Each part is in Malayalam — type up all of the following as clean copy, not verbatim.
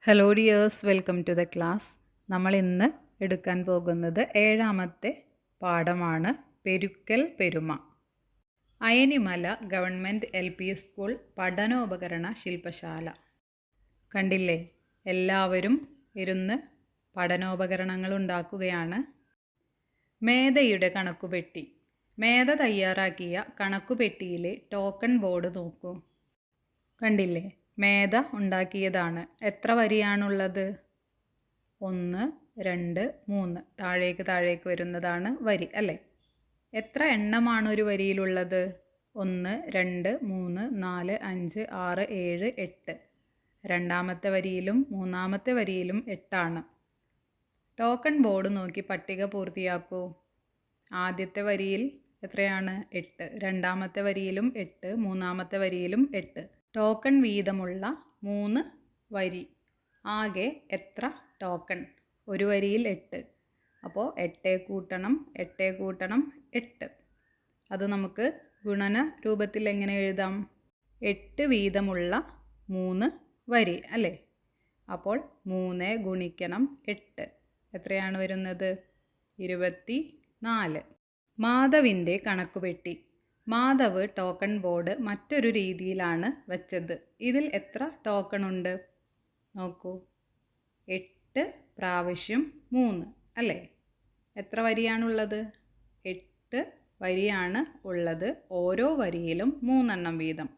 Hello dears, welcome to the class. നമ്മൾ ഇന്ന് എടുക്കാൻ പോകുന്നത് 7ാമത്തെ പാഠമാണ് പെരുക്കൽ പെരുമ. അയനിമല ഗവൺമെൻറ് LP സ്കൂൾ പഠനോപകരണ ശില്പശാല. കണ്ടില്ലേ, എല്ലാവരും ഇരുന്ന് പഠനോപകരണങ്ങൾ ഉണ്ടാക്കുകയാണ്. മേധയുടെ കണക്കുപെട്ടി. മേധ തയ്യാറാക്കിയ കണക്കുപെട്ടിയിലെ ടോക്കൺ ബോർഡ് നോക്കൂ. കണ്ടില്ലേ, മേധ ഉണ്ടാക്കിയതാണ്. എത്ര വരിയാണുള്ളത്? 1, 2, 3 താഴേക്ക് വരുന്നതാണ് വരി അല്ലേ? എത്ര എണ്ണമാണ് ഒരു വരിയിലുള്ളത്? 1, 2, 3, 4, 5, 6, 7, 8. രണ്ടാമത്തെ വരിയിലും മൂന്നാമത്തെ വരിയിലും 8 ടോക്കൺ ബോർഡ് നോക്കി പട്ടിക പൂർത്തിയാക്കൂ. ആദ്യത്തെ വരിയിൽ എത്രയാണ്? 8. രണ്ടാമത്തെ വരിയിലും 8, മൂന്നാമത്തെ വരിയിലും 8. ടോക്കൺ വീതമുള്ള 3 വരി. ആകെ എത്ര ടോക്കൺ? ഒരു വരിയിൽ 8. അപ്പോൾ 8 കൂട്ടണം 8 കൂട്ടണം 8. അത് നമുക്ക് ഗുണന രൂപത്തിൽ എങ്ങനെ എഴുതാം? 8 വീതമുള്ള 3 വരി അല്ലേ? അപ്പോൾ 3 ഗുണിക്കണം 8 എത്രയാണ് വരുന്നത്? 24. മാധവിൻ്റെ കണക്കുപെട്ടി. മാധവ് ടോക്കൺ ബോർഡ് മറ്റൊരു രീതിയിലാണ് വെച്ചത്. ഇതിൽ എത്ര ടോക്കൺ ഉണ്ട്? നോക്കൂ, 8 പ്രാവശ്യം 3 അല്ലേ? എത്ര വരിയാണുള്ളത്? 8 വരിയാണ് ഉള്ളത്. ഓരോ വരിയിലും 3 വീതം.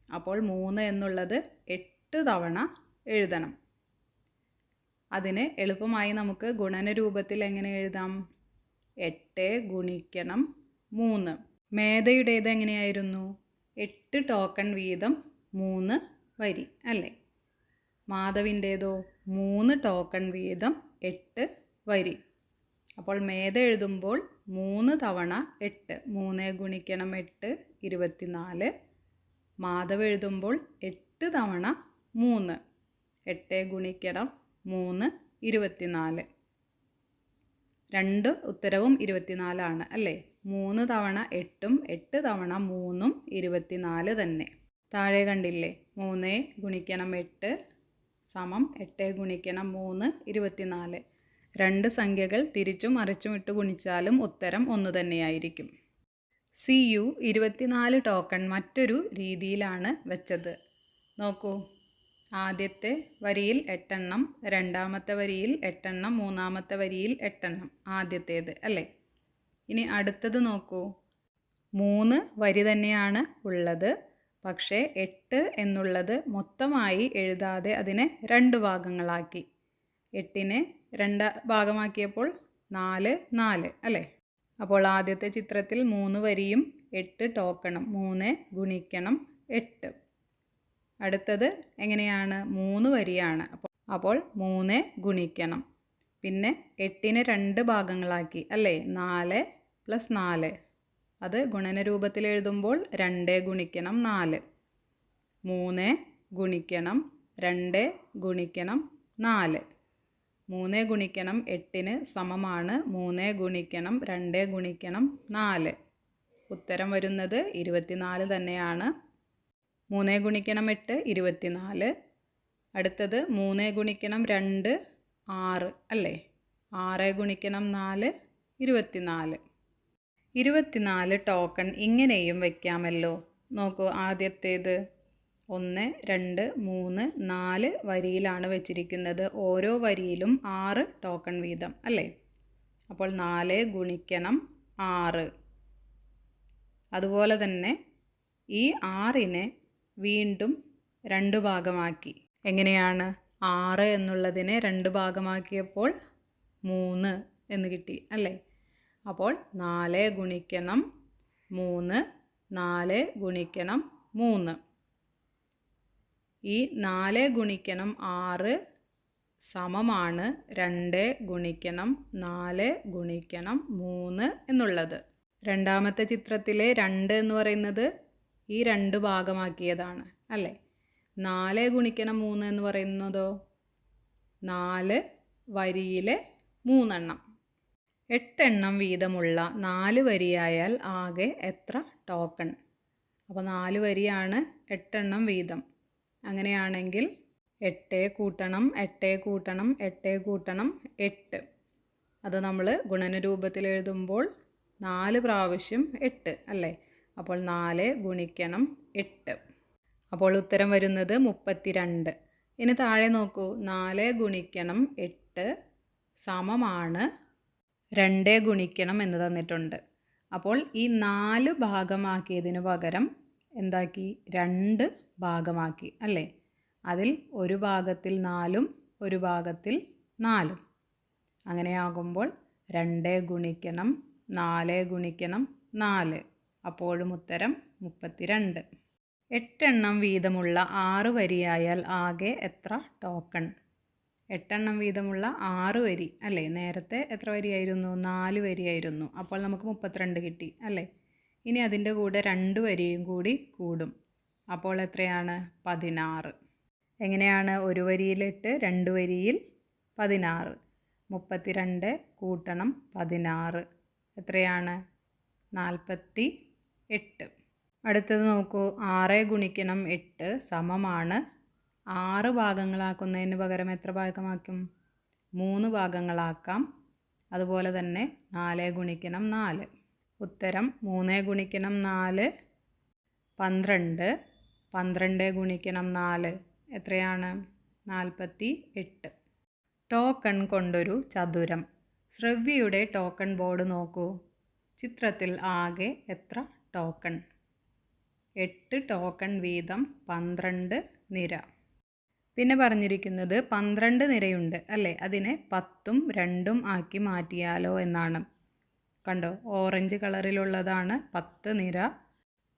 അപ്പോൾ 3 എന്നുള്ളത് 8 തവണ എഴുതണം. അതിന് എളുപ്പമായി നമുക്ക് ഗുണന രൂപത്തിൽ എങ്ങനെ എഴുതാം? 8 ഗുണിക്കണം 3. മേധയുടേത് എങ്ങനെയായിരുന്നു? 8 ടോക്കൺ വീതം 3 വരി അല്ലേ? മാധവിൻ്റേതോ 3 ടോക്കൺ വീതം 8 വരി. അപ്പോൾ മേധ എഴുതുമ്പോൾ 3 തവണ 8, 3 ഗുണിക്കണം 8 24. മാധവ് എഴുതുമ്പോൾ 8 തവണ 3, 8 ഗുണിക്കണം 3 24. രണ്ട് ഉത്തരവും 24 അല്ലേ? 3 തവണ 8ഉം 8 തവണ 3ഉം 24 തന്നെ. താഴെ കണ്ടില്ലേ, 3 ഗുണിക്കണം 8 സമം 8 ഗുണിക്കണം 3 24. രണ്ട് സംഖ്യകൾ തിരിച്ചും മറിച്ചും ഇട്ട് ഗുണിച്ചാലും ഉത്തരം ഒന്ന് തന്നെയായിരിക്കും. CU 24 ടോക്കൺ മറ്റൊരു രീതിയിലാണ് വെച്ചത്. നോക്കൂ, ആദ്യത്തെ വരിയിൽ 8, രണ്ടാമത്തെ വരിയിൽ 8, മൂന്നാമത്തെ വരിയിൽ 8. ആദ്യത്തേത് അല്ലേ? ഇനി അടുത്തത് നോക്കൂ, 3 വരി തന്നെയാണ് ഉള്ളത്. പക്ഷേ 8 എന്നുള്ളത് മൊത്തമായി എഴുതാതെ അതിനെ 2 ഭാഗങ്ങളാക്കി. 8നെ 2 ഭാഗമാക്കിയപ്പോൾ 4 4 അല്ലേ? അപ്പോൾ ആദ്യത്തെ ചിത്രത്തിൽ 3 വരിയും 8 ടോക്കണും. 3 ഗുണിക്കണം 8. അടുത്തത് എങ്ങനെയാണ്? 3 വരിയാണ്. അപ്പോൾ 3 ഗുണിക്കണം. പിന്നെ 8നെ 2 ഭാഗങ്ങളാക്കി അല്ലേ? 4 + 4. അത് ഗുണന രൂപത്തിൽ എഴുതുമ്പോൾ 2 ഗുണിക്കണം 4. 3 ഗുണിക്കണം 2 ഗുണിക്കണം 4. 3 ഗുണിക്കണം 8ന് സമമാണ് 3 ഗുണിക്കണം 2 ഗുണിക്കണം 4. ഉത്തരം വരുന്നത് 24 തന്നെയാണ്. 3 ഗുണിക്കണം 8 24. അടുത്തത് 3 ഗുണിക്കണം 2 6 അല്ലേ? 6 ഗുണിക്കണം 4 24. 24 ടോക്കൺ ഇങ്ങനെയും വയ്ക്കാമല്ലോ. നോക്കൂ, ആദ്യത്തേത് 1 2 3 4 വരിയിലാണ് വെച്ചിരിക്കുന്നത്. ഓരോ വരിയിലും 6 ടോക്കൺ വീതം അല്ലേ? അപ്പോൾ 4 ഗുണിക്കണം 6. അതുപോലെ തന്നെ ഈ 6നെ വീണ്ടും 2 ഭാഗമാക്കി. എങ്ങനെയാണ്? 6 എന്നുള്ളതിനെ 2 ഭാഗമാക്കിയപ്പോൾ 3 എന്ന് കിട്ടി അല്ലേ? അപ്പോൾ 4 ഗുണിക്കണം 3, 4 ഗുണിക്കണം 3. ഈ 4 ഗുണിക്കണം 6 സമമാണ് 2 ഗുണിക്കണം 4 ഗുണിക്കണം 3 എന്നുള്ളത്. രണ്ടാമത്തെ ചിത്രത്തിലെ 2 എന്ന് പറയുന്നത് ഈ 2 ഭാഗമാക്കിയതാണ് അല്ലേ? 4 ഗുണിക്കണം 3 എന്ന് പറയുന്നതോ 4 വരിയിലെ 3. 8 വീതമുള്ള 4 വരിയായാൽ ആകെ എത്ര ടോക്കൺ? അപ്പോൾ 4 വരിയാണ് 8 വീതം. അങ്ങനെയാണെങ്കിൽ 8 കൂട്ടണം 8 കൂട്ടണം 8 കൂട്ടണം 8. അത് നമ്മൾ ഗുണന രൂപത്തിൽ എഴുതുമ്പോൾ 4 പ്രാവശ്യം 8 അല്ലേ? അപ്പോൾ 4 ഗുണിക്കണം 8. അപ്പോൾ ഉത്തരം വരുന്നത് 32. ഇനി താഴെ നോക്കൂ, 4 ഗുണിക്കണം 8 സമമാണ് 2 ഗുണിക്കണം എന്ന് തന്നിട്ടുണ്ട്. അപ്പോൾ ഈ 4 ഭാഗമാക്കിയതിന് പകരം എന്താക്കി? 2 ഭാഗമാക്കി അല്ലേ? അതിൽ ഒരു ഭാഗത്തിൽ 4ഉം ഒരു ഭാഗത്തിൽ 4ഉം. അങ്ങനെയാകുമ്പോൾ 2 ഗുണിക്കണം 4 ഗുണിക്കണം 4. അപ്പോഴും ഉത്തരം 32. 8 എണ്ണം വീതമുള്ള 6 വരിയായാൽ ആകെ എത്ര ടോക്കൺ? 8 എണ്ണം വീതമുള്ള 6 വരി അല്ലേ? നേരത്തെ എത്ര വരിയായിരുന്നു? 4 വരിയായിരുന്നു. അപ്പോൾ നമുക്ക് 32 കിട്ടി അല്ലേ? ഇനി അതിൻ്റെ കൂടെ 2 വരിയും കൂടി കൂടും. അപ്പോൾ എത്രയാണ്? 16. എങ്ങനെയാണ്? ഒരു വരിയിൽ 8, 2 വരിയിൽ 16. 32 കൂട്ടണം 16 എത്രയാണ്? 48. അടുത്തത് നോക്കൂ, 6 ഗുണിക്കണം 8 സമമാണ് 6 ഭാഗങ്ങളാക്കുന്നതിന് പകരം എത്ര ഭാഗമാക്കും? 3 ഭാഗങ്ങളാക്കാം. അതുപോലെ തന്നെ 4 ഗുണിക്കണം 4. ഉത്തരം 3 ഗുണിക്കണം 4 12. 12 ഗുണിക്കണം 4 എത്രയാണ്? 48. ടോക്കൺ കൊണ്ടൊരു ചതുരം. ശ്രവ്യയുടെ ടോക്കൺ ബോർഡ് നോക്കൂ. ചിത്രത്തിൽ ആകെ എത്ര ടോക്കൺ? 8 ടോക്കൺ വീതം 12 നിര. പിന്നെ പറഞ്ഞിരിക്കുന്നത് 12 നിരയുണ്ട് അല്ലേ? അതിനെ 10ഉം 2ഉം ആക്കി മാറ്റിയാലോ എന്നാണ്. കണ്ടോ, ഓറഞ്ച് കളറിലുള്ളതാണ് 10 നിര,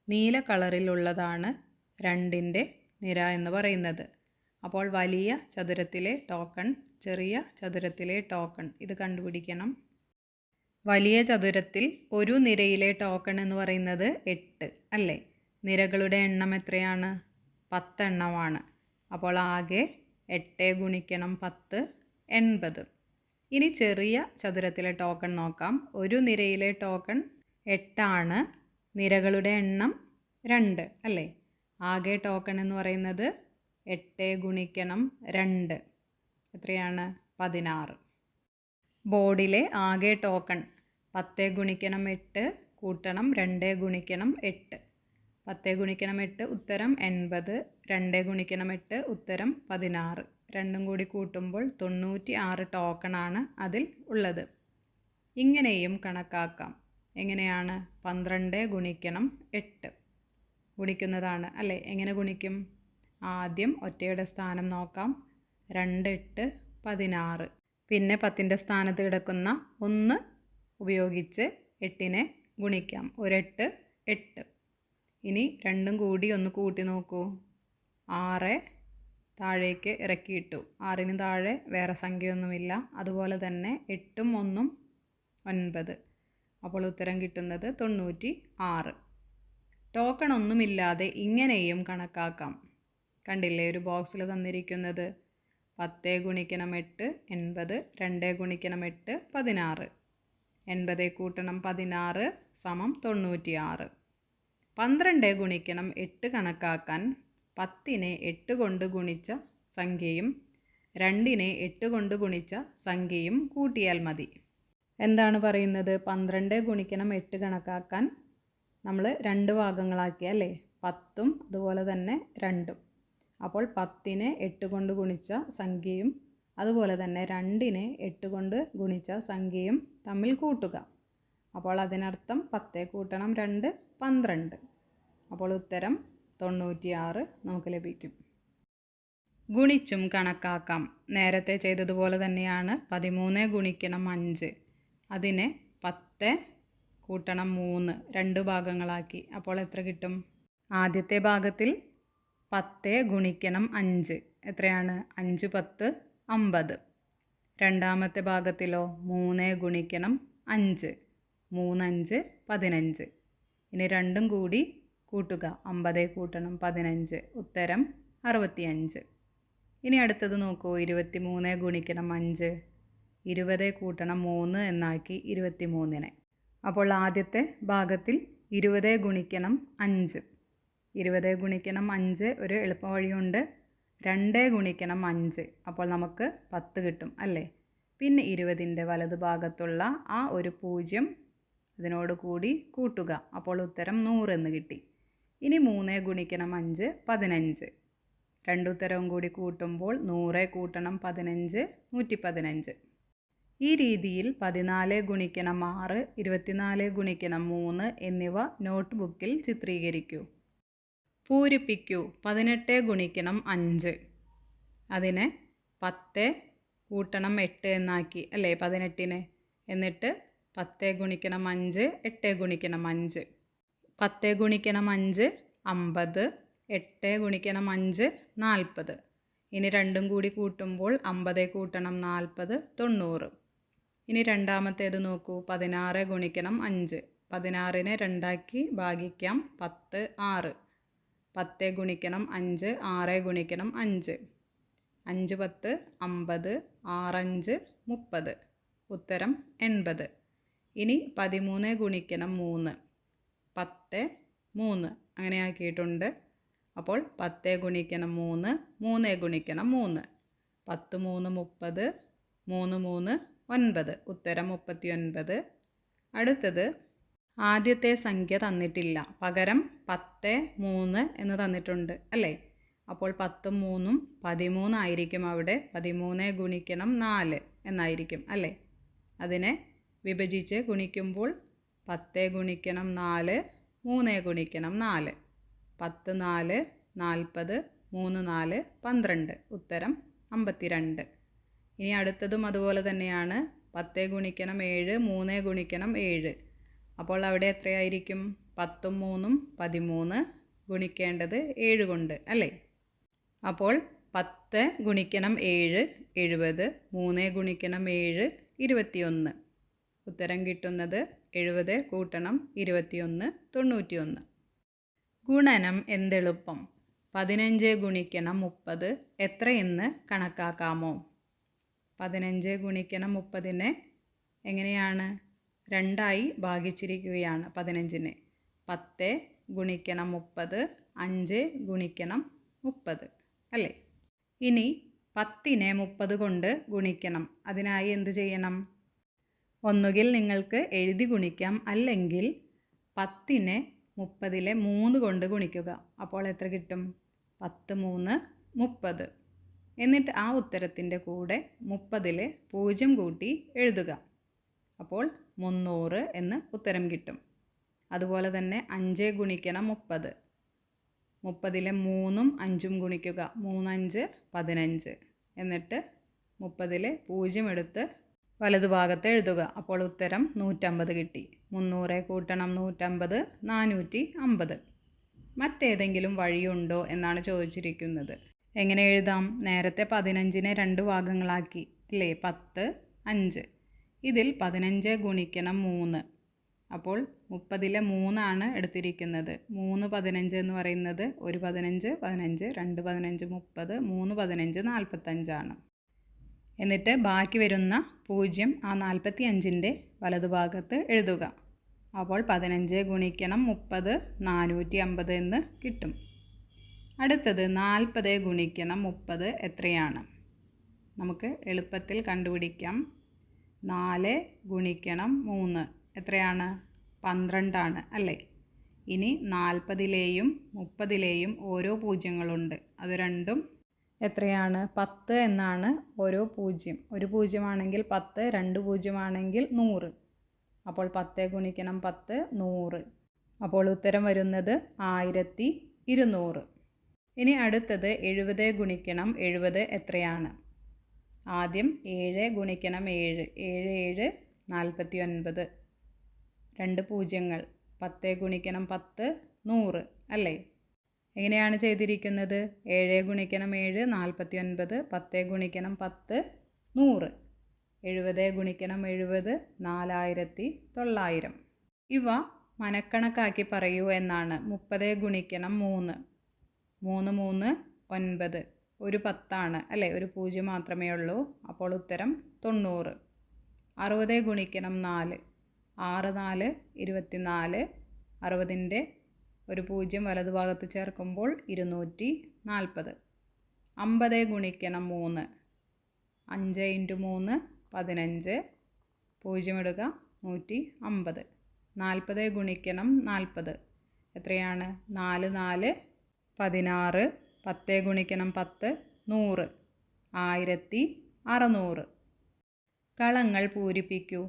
നീല കളറിലുള്ളതാണ് 2ൻ്റെ നിര എന്ന് പറയുന്നത്. അപ്പോൾ വലിയ ചതുരത്തിലെ ടോക്കൺ, ചെറിയ ചതുരത്തിലെ ടോക്കൺ ഇത് കണ്ടുപിടിക്കണം. വലിയ ചതുരത്തിൽ ഒരു നിരയിലെ ടോക്കൺ എന്ന് പറയുന്നത് 8 അല്ലേ? നിരകളുടെ എണ്ണം എത്രയാണ്? 10 എണ്ണമാണ്. അപ്പോൾ ആകെ 8 ഗുണിക്കണം 10 80. ഇനി ചെറിയ ചതുരത്തിലെ ടോക്കൺ നോക്കാം. ഒരു നിരയിലെ ടോക്കൺ 8 ആണ്. നിരകളുടെ എണ്ണം 2 അല്ലേ? ആകെ ടോക്കൺ എന്ന് പറയുന്നത് 8 ഗുണിക്കണം 2 എത്രയാണ്? 16. ബോർഡിലെ ആകെ ടോക്കൺ 10 ഗുണിക്കണം 8 കൂട്ടണം 2 ഗുണിക്കണം 8. 10 ഗുണിക്കണം 8 ഉത്തരം 80. 2 ഗുണിക്കണം 8 ഉത്തരം 16. രണ്ടും കൂടി കൂട്ടുമ്പോൾ 96 ടോക്കണാണ് അതിൽ ഉള്ളത്. ഇങ്ങനെയും കണക്കാക്കാം. എങ്ങനെയാണ്? 12 ഗുണിക്കണം 8 ഗുണിക്കുന്നതാണ് അല്ലേ? എങ്ങനെ ഗുണിക്കും? ആദ്യം ഒറ്റയുടെ സ്ഥാനം നോക്കാം. 2 8 16. പിന്നെ 10ൻ്റെ സ്ഥാനത്ത് കിടക്കുന്ന 1 ഉപയോഗിച്ച് 8നെ ഗുണിക്കാം. ഒരു 8 8. ഇനി രണ്ടും കൂടി ഒന്ന് കൂട്ടി നോക്കൂ. 6 താഴേക്ക് ഇറക്കിയിട്ടു. 6ന് താഴെ വേറെ സംഖ്യയൊന്നുമില്ല. അതുപോലെ തന്നെ 8ഉം 1ഉം 9. അപ്പോൾ ഉത്തരം കിട്ടുന്നത് 96. ടോക്കൺ ഒന്നുമില്ലാതെ ഇങ്ങനെയും കണക്കാക്കാം. കണ്ടില്ലേ ഒരു ബോക്സിൽ തന്നിരിക്കുന്നത്? 10 ഗുണിക്കണം 8 80. 2 ഗുണിക്കണം 8 16. 80 കൂട്ടണം 16 സമം 96. 12 ഗുണിക്കണം 8 കണക്കാക്കാൻ 10നെ 8 കൊണ്ട് ഗുണിച്ച സംഖ്യയും 2നെ 8 കൊണ്ട് ഗുണിച്ച സംഖ്യയും കൂട്ടിയാൽ മതി. എന്താണ് പറയുന്നത്? 12 ഗുണിക്കണം 8 കണക്കാക്കാൻ നമ്മൾ 2 ഭാഗങ്ങളാക്കിയ അല്ലേ? 10ഉം അതുപോലെ തന്നെ 2ഉം. അപ്പോൾ 10നെ 8 കൊണ്ട് ഗുണിച്ച സംഖ്യയും അതുപോലെ തന്നെ 2നെ 8 കൊണ്ട് ഗുണിച്ച സംഖ്യയും തമ്മിൽ കൂട്ടുക. അപ്പോൾ അതിനർത്ഥം 10 കൂട്ടണം 2 12. അപ്പോൾ ഉത്തരം 96 നമുക്ക് ലഭിക്കും. ഗുണിച്ചും കണക്കാക്കാം. നേരത്തെ ചെയ്തതുപോലെ തന്നെയാണ്. 13 ഗുണിക്കണം 5 അതിനെ 10 കൂട്ടണം 3 2 ഭാഗങ്ങളാക്കി. അപ്പോൾ എത്ര കിട്ടും? ആദ്യത്തെ ഭാഗത്തിൽ 10 ഗുണിക്കണം 5 എത്രയാണ്? 5 10 50. രണ്ടാമത്തെ ഭാഗത്തിലോ 3 ഗുണിക്കണം 5 3 5 15. ഇനി രണ്ടും കൂടി കൂട്ടുക. 50 കൂട്ടണം 15 ഉത്തരം 65. ഇനി അടുത്തത് നോക്കൂ. 23 ഗുണിക്കണം 5 20 കൂട്ടണം 3 എന്നാക്കി 23നെ. അപ്പോൾ ആദ്യത്തെ ഭാഗത്തിൽ 20 ഗുണിക്കണം 5. 20 ഗുണിക്കണം 5 ഒരു എളുപ്പ വഴിയുണ്ട്. 2 ഗുണിക്കണം 5 അപ്പോൾ നമുക്ക് 10 കിട്ടും അല്ലേ. പിന്നെ 20ൻ്റെ വലതുഭാഗത്തുള്ള ആ ഒരു 0 അതിനോട് കൂടി കൂട്ടുക, അപ്പോൾ ഉത്തരം 100 എന്ന് കിട്ടി. ഇനി 3 ഗുണിക്കണം 5 15. രണ്ടുത്തരവും കൂടി കൂട്ടുമ്പോൾ 100 കൂട്ടണം 15 115. ഈ രീതിയിൽ 14 ഗുണിക്കണം 6 24 ഗുണിക്കണം 3 എന്നിവ നോട്ട് ബുക്കിൽ ചിത്രീകരിക്കൂ. പൂരിപ്പിക്കൂ. 18 ഗുണിക്കണം 5. അതിനെ 10 കൂട്ടണം 8 എന്നാക്കി അല്ലേ 18-നെ. എന്നിട്ട് 10 ഗുണിക്കണം 5 8 ഗുണിക്കണം 5. 10 ഗുണിക്കണം 5 50. 8 ഗുണിക്കണം 5 40. ഇനി രണ്ടും കൂടി കൂട്ടുമ്പോൾ 50 കൂട്ടണം 40 90. ഇനി രണ്ടാമത്തേത് നോക്കൂ. 16 ഗുണിക്കണം 5. 16-നെ 2ആക്കി ഭാഗിക്കാം. 10 6. 10 ഗുണിക്കണം 5 6 ഗുണിക്കണം 5. 5 10 50. 6 5 30. ഉത്തരം 80. ഇനി 13 ഗുണിക്കണം 3. 10 3 അങ്ങനെ ആക്കിയിട്ടുണ്ട്. അപ്പോൾ 10 ഗുണിക്കണം 3 3 ഗുണിക്കണം 3. 10 3 30. 3 3 9. ഉത്തരം 39. അടുത്തത് ആദ്യത്തെ സംഖ്യ തന്നിട്ടില്ല, പകരം 10 3 എന്ന് തന്നിട്ടുണ്ട് അല്ലേ. അപ്പോൾ 10ഉം 3ഉം 13 ആയിരിക്കും അവിടെ. 13 ഗുണിക്കണം 4 എന്നായിരിക്കും അല്ലേ. അതിനെ വിഭജിച്ച് ഗുണിക്കുമ്പോൾ 10 ഗുണിക്കണം 4 3 ഗുണിക്കണം 4. 10 4 40. 3 4 12. ഉത്തരം 52. ഇനി അടുത്തതും അതുപോലെ തന്നെയാണ്. 10 ഗുണിക്കണം 7 3 ഗുണിക്കണം 7. അപ്പോൾ അവിടെ എത്രയായിരിക്കും? 10ഉം 3ഉം 13. ഗുണിക്കേണ്ടത് 7 കൊണ്ട് അല്ലേ. അപ്പോൾ 10 ഗുണിക്കണം 7 70. 3 ഗുണിക്കണം 7 21. ഉത്തരം കിട്ടുന്നത് 70 കൂട്ടണം 21 91. ഗുണനം എന്തെളുപ്പം. 15 ഗുണിക്കണം 30 എത്രയെന്ന് കണക്കാക്കാമോ? 15 ഗുണിക്കണം 30-നെ എങ്ങനെയാണ്? 2ആയി ഭാഗിച്ചിരിക്കുകയാണ് 15-നെ. 10 ഗുണിക്കണം 30 5 ഗുണിക്കണം 30 അല്ലേ. ഇനി 10-നെ 30 കൊണ്ട് ഗുണിക്കണം. അതിനായി എന്ത് ചെയ്യണം? ഒന്നുകിൽ നിങ്ങൾക്ക് എഴുതി ഗുണിക്കാം, അല്ലെങ്കിൽ 10-നെ 30-ലെ 3 കൊണ്ട് ഗുണിക്കുക. അപ്പോൾ എത്ര കിട്ടും? 10 3 30. എന്നിട്ട് ആ ഉത്തരത്തിൻ്റെ കൂടെ 30-ലെ 0 കൂട്ടി എഴുതുക. അപ്പോൾ 300 എന്ന് ഉത്തരം കിട്ടും. അതുപോലെ തന്നെ 5 ഗുണിക്കണം 30. 30-ലെ 3ഉം 5ഉം ഗുണിക്കുക. 3 5 15. എന്നിട്ട് 30-ലെ 0 എടുത്ത് വലതുഭാഗത്ത് എഴുതുക. അപ്പോൾ ഉത്തരം 150 കിട്ടി. 300 കൂട്ടണം 150 450. മറ്റേതെങ്കിലും വഴിയുണ്ടോ എന്നാണ് ചോദിച്ചിരിക്കുന്നത്. എങ്ങനെ എഴുതാം? നേരത്തെ 15-നെ 2 ഭാഗങ്ങളാക്കി അല്ലേ. 10 5. ഇതിൽ 15 ഗുണിക്കണം 3. അപ്പോൾ 30-ലെ 3 ആണ് എടുത്തിരിക്കുന്നത്. 3 15 എന്ന് പറയുന്നത് 1 15 15 2 15 30 3 15 45 ആണ്. എന്നിട്ട് ബാക്കി വരുന്ന 0 ആ 45-ൻ്റെ വലതുഭാഗത്ത് എഴുതുക. അപ്പോൾ 15 ഗുണിക്കണം 30 450 എന്ന് കിട്ടും. അടുത്തത് 40 ഗുണിക്കണം 30 എത്രയാണ്? നമുക്ക് എളുപ്പത്തിൽ കണ്ടുപിടിക്കാം. 4 ഗുണിക്കണം 3 എത്രയാണ്? 12 ആണ് അല്ലേ. ഇനി 40-ലെയും 30-ലെയും ഓരോ പൂജ്യങ്ങളുണ്ട്. അത് രണ്ടും എത്രയാണ്? 10 എന്നാണ് ഓരോ 0. ഒരു 0 ആണെങ്കിൽ 10, 2 0 ആണെങ്കിൽ 100. അപ്പോൾ 10 ഗുണിക്കണം 10 100. അപ്പോൾ ഉത്തരം വരുന്നത് 1200. ഇനി അടുത്തത് 70 ഗുണിക്കണം 70 എത്രയാണ്? ആദ്യം 7 ഗുണിക്കണം 7 7 7 49. 2 പൂജ്യങ്ങൾ. 10 ഗുണിക്കണം 10 100 അല്ലേ. എങ്ങനെയാണ് ചെയ്തിരിക്കുന്നത്? 7 ഗുണിക്കണം 7 49. 10 ഗുണിക്കണം 10 100. 70 ഗുണിക്കണം 70 4900. ഇവ മനക്കണക്കാക്കി പറയൂ എന്നാണ്. 30 ഗുണിക്കണം 3 3 3 9. ഒരു 10 ആണ് അല്ലേ. ഒരു 0 മാത്രമേ ഉള്ളൂ. അപ്പോൾ ഉത്തരം 90. 60 ഗുണിക്കണം 4 6 4 24. 60-ൻ്റെ ഒരു 0 വലതുഭാഗത്ത് ചേർക്കുമ്പോൾ 240. 50 ഗുണിക്കണം 3 5 ഇൻറ്റു 3 15 0 ഇടുക 150. 40 ഗുണിക്കണം 40 എത്രയാണ് 4 4 16. 10 ഗുണിക്കണം 10 100 1600. കളങ്ങൾ പൂരിപ്പിക്കൂ.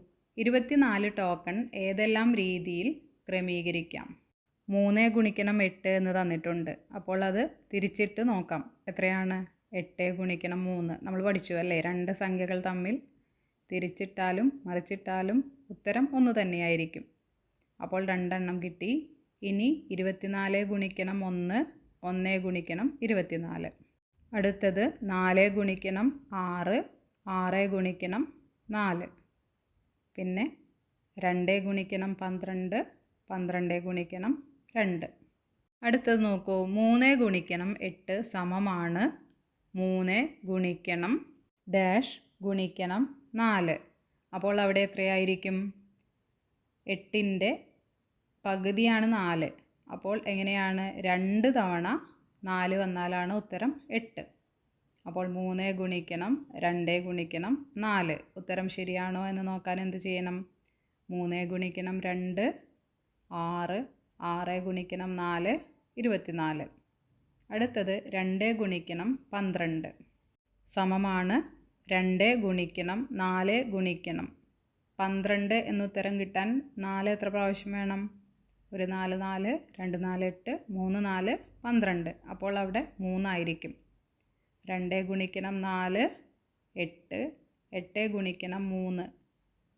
24 ടോക്കൺ ഏതെല്ലാം രീതിയിൽ ക്രമീകരിക്കാം? 3 ഗുണിക്കണം 8 എന്ന് തന്നിട്ടുണ്ട്. അപ്പോൾ അത് തിരിച്ചിട്ട് നോക്കാം. എത്രയാണ് 8 ഗുണിക്കണം 3 നമ്മൾ പഠിച്ചു അല്ലേ? രണ്ട് സംഖ്യകൾ തമ്മിൽ തിരിച്ചിട്ടാലും മറിച്ചിട്ടാലും ഉത്തരം ഒന്ന് തന്നെയായിരിക്കും. അപ്പോൾ 2 എണ്ണം കിട്ടി. ഇനി 24 ഗുണിക്കണം 1 1 ഗുണിക്കണം 24. അടുത്തത് 4 ഗുണിക്കണം 6 6 ഗുണിക്കണം 4. പിന്നെ 2 ഗുണിക്കണം 12 12 ഗുണിക്കണം 2. അടുത്തത് നോക്കൂ. 3 ഗുണിക്കണം 8 സമമാണ് 3 ഗുണിക്കണം ഡാഷ് ഗുണിക്കണം 4. അപ്പോൾ അവിടെ എത്രയായിരിക്കും? 8ൻ്റെ പകുതിയാണ് 4. അപ്പോൾ എങ്ങനെയാണ്? 2 തവണ 4 വന്നാലാണ് ഉത്തരം 8. അപ്പോൾ 3 ഗുണിക്കണം 2 ഗുണിക്കണം 4. ഉത്തരം ശരിയാണോ എന്ന് നോക്കാൻ എന്ത് ചെയ്യണം? 3 ഗുണിക്കണം 2 6 6 ഗുണിക്കണം 4 24. അടുത്തത് 2 ഗുണിക്കണം 12 സമമാണ് 2 ഗുണിക്കണം 4 ഗുണിക്കണം 12 എന്നുത്തരം കിട്ടാൻ 4 എത്ര പ്രാവശ്യം വേണം? ഒരു 4 4 2 4 8 3 4 12. അപ്പോൾ അവിടെ 3 ആയിരിക്കും. 2 ഗുണിക്കണം 4 8 8 ഗുണിക്കണം 3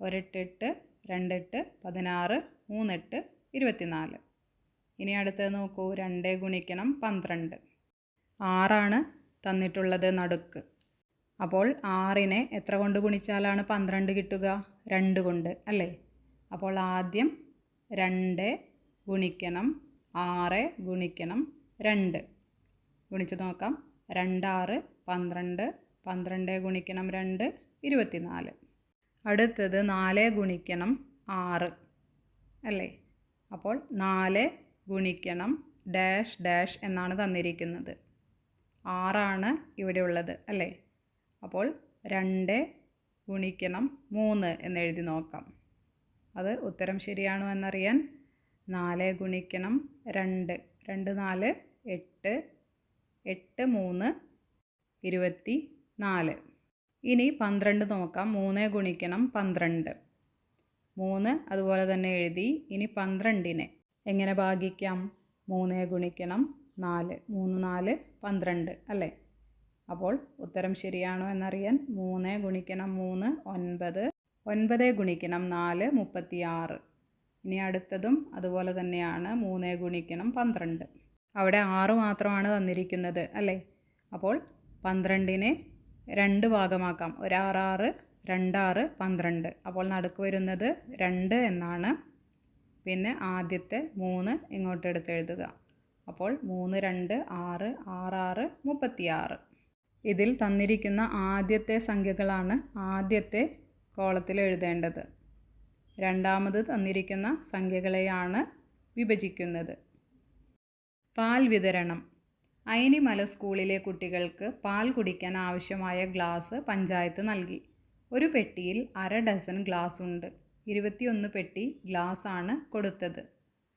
1 8 8 2 8 16 3 8 24. ഇനി അടുത്തത് നോക്കൂ. 2 ഗുണിക്കണം 12. 6 തന്നിട്ടുള്ളത് നടുക്ക്. അപ്പോൾ 6നെ എത്ര കൊണ്ട് ഗുണിച്ചാലാണ് 12 കിട്ടുക? 2 കൊണ്ട് അല്ലേ? അപ്പോൾ ആദ്യം 2 ഗുണിക്കണം 6 ഗുണിക്കണം 2 ഗുണിച്ച് നോക്കാം. 2 6 12 12 ഗുണിക്കണം 2 24. അടുത്തത് 4 ഗുണിക്കണം 6 അല്ലേ? അപ്പോൾ 4 ഗുണിക്കണം ഡാഷ് ഡാഷ് എന്നാണ് തന്നിരിക്കുന്നത്. 6 ഇവിടെ ഉള്ളത് അല്ലേ? അപ്പോൾ 2 ഗുണിക്കണം 3 എന്നെഴുതി നോക്കാം. അത് ഉത്തരം ശരിയാണോ എന്നറിയാൻ 4 ഗുണിക്കണം 2 2 4 8 8 3 24. ഇനി 12 നോക്കാം. 3 ഗുണിക്കണം 12 3 അതുപോലെ തന്നെ എഴുതി. ഇനി 12നെ എങ്ങനെ ഭാഗിക്കാം? 3 ഗുണിക്കണം 4 3 4 12 അല്ലേ? അപ്പോൾ ഉത്തരം ശരിയാണോ എന്നറിയാൻ 3 ഗുണിക്കണം 3 9 9 ഗുണിക്കണം 4 36. ഇനി അടുത്തതും അതുപോലെ തന്നെയാണ്. 3 ഗുണിക്കണം 12. അവിടെ 6 മാത്രമാണ് തന്നിരിക്കുന്നത് അല്ലേ? അപ്പോൾ 12നെ 2 ഭാഗമാക്കാം. ഒരു 6 6 2 6 12. അപ്പോൾ നടുക്ക് വരുന്നത് 2 എന്നാണ്. പിന്നെ ആദ്യത്തെ 3 ഇങ്ങോട്ട് എടുത്തെഴുതുക. അപ്പോൾ 3 2 6 6 6 36. ഇതിൽ തന്നിരിക്കുന്ന ആദ്യത്തെ സംഖ്യകളാണ് ആദ്യത്തെ കോളത്തിൽ എഴുതേണ്ടത്. രണ്ടാമത് തന്നിരിക്കുന്ന സംഖ്യകളെയാണ് വിഭജിക്കുന്നത്. പാൽ വിതരണം. ഐനിമല സ്കൂളിലെ കുട്ടികൾക്ക് പാൽ കുടിക്കാൻ ആവശ്യമായ ഗ്ലാസ് പഞ്ചായത്ത് നൽകി. ഒരു പെട്ടിയിൽ 1/2 ഡസൻ ഗ്ലാസ് ഉണ്ട്. 21 പെട്ടി ഗ്ലാസ് ആണ് കൊടുത്തത്.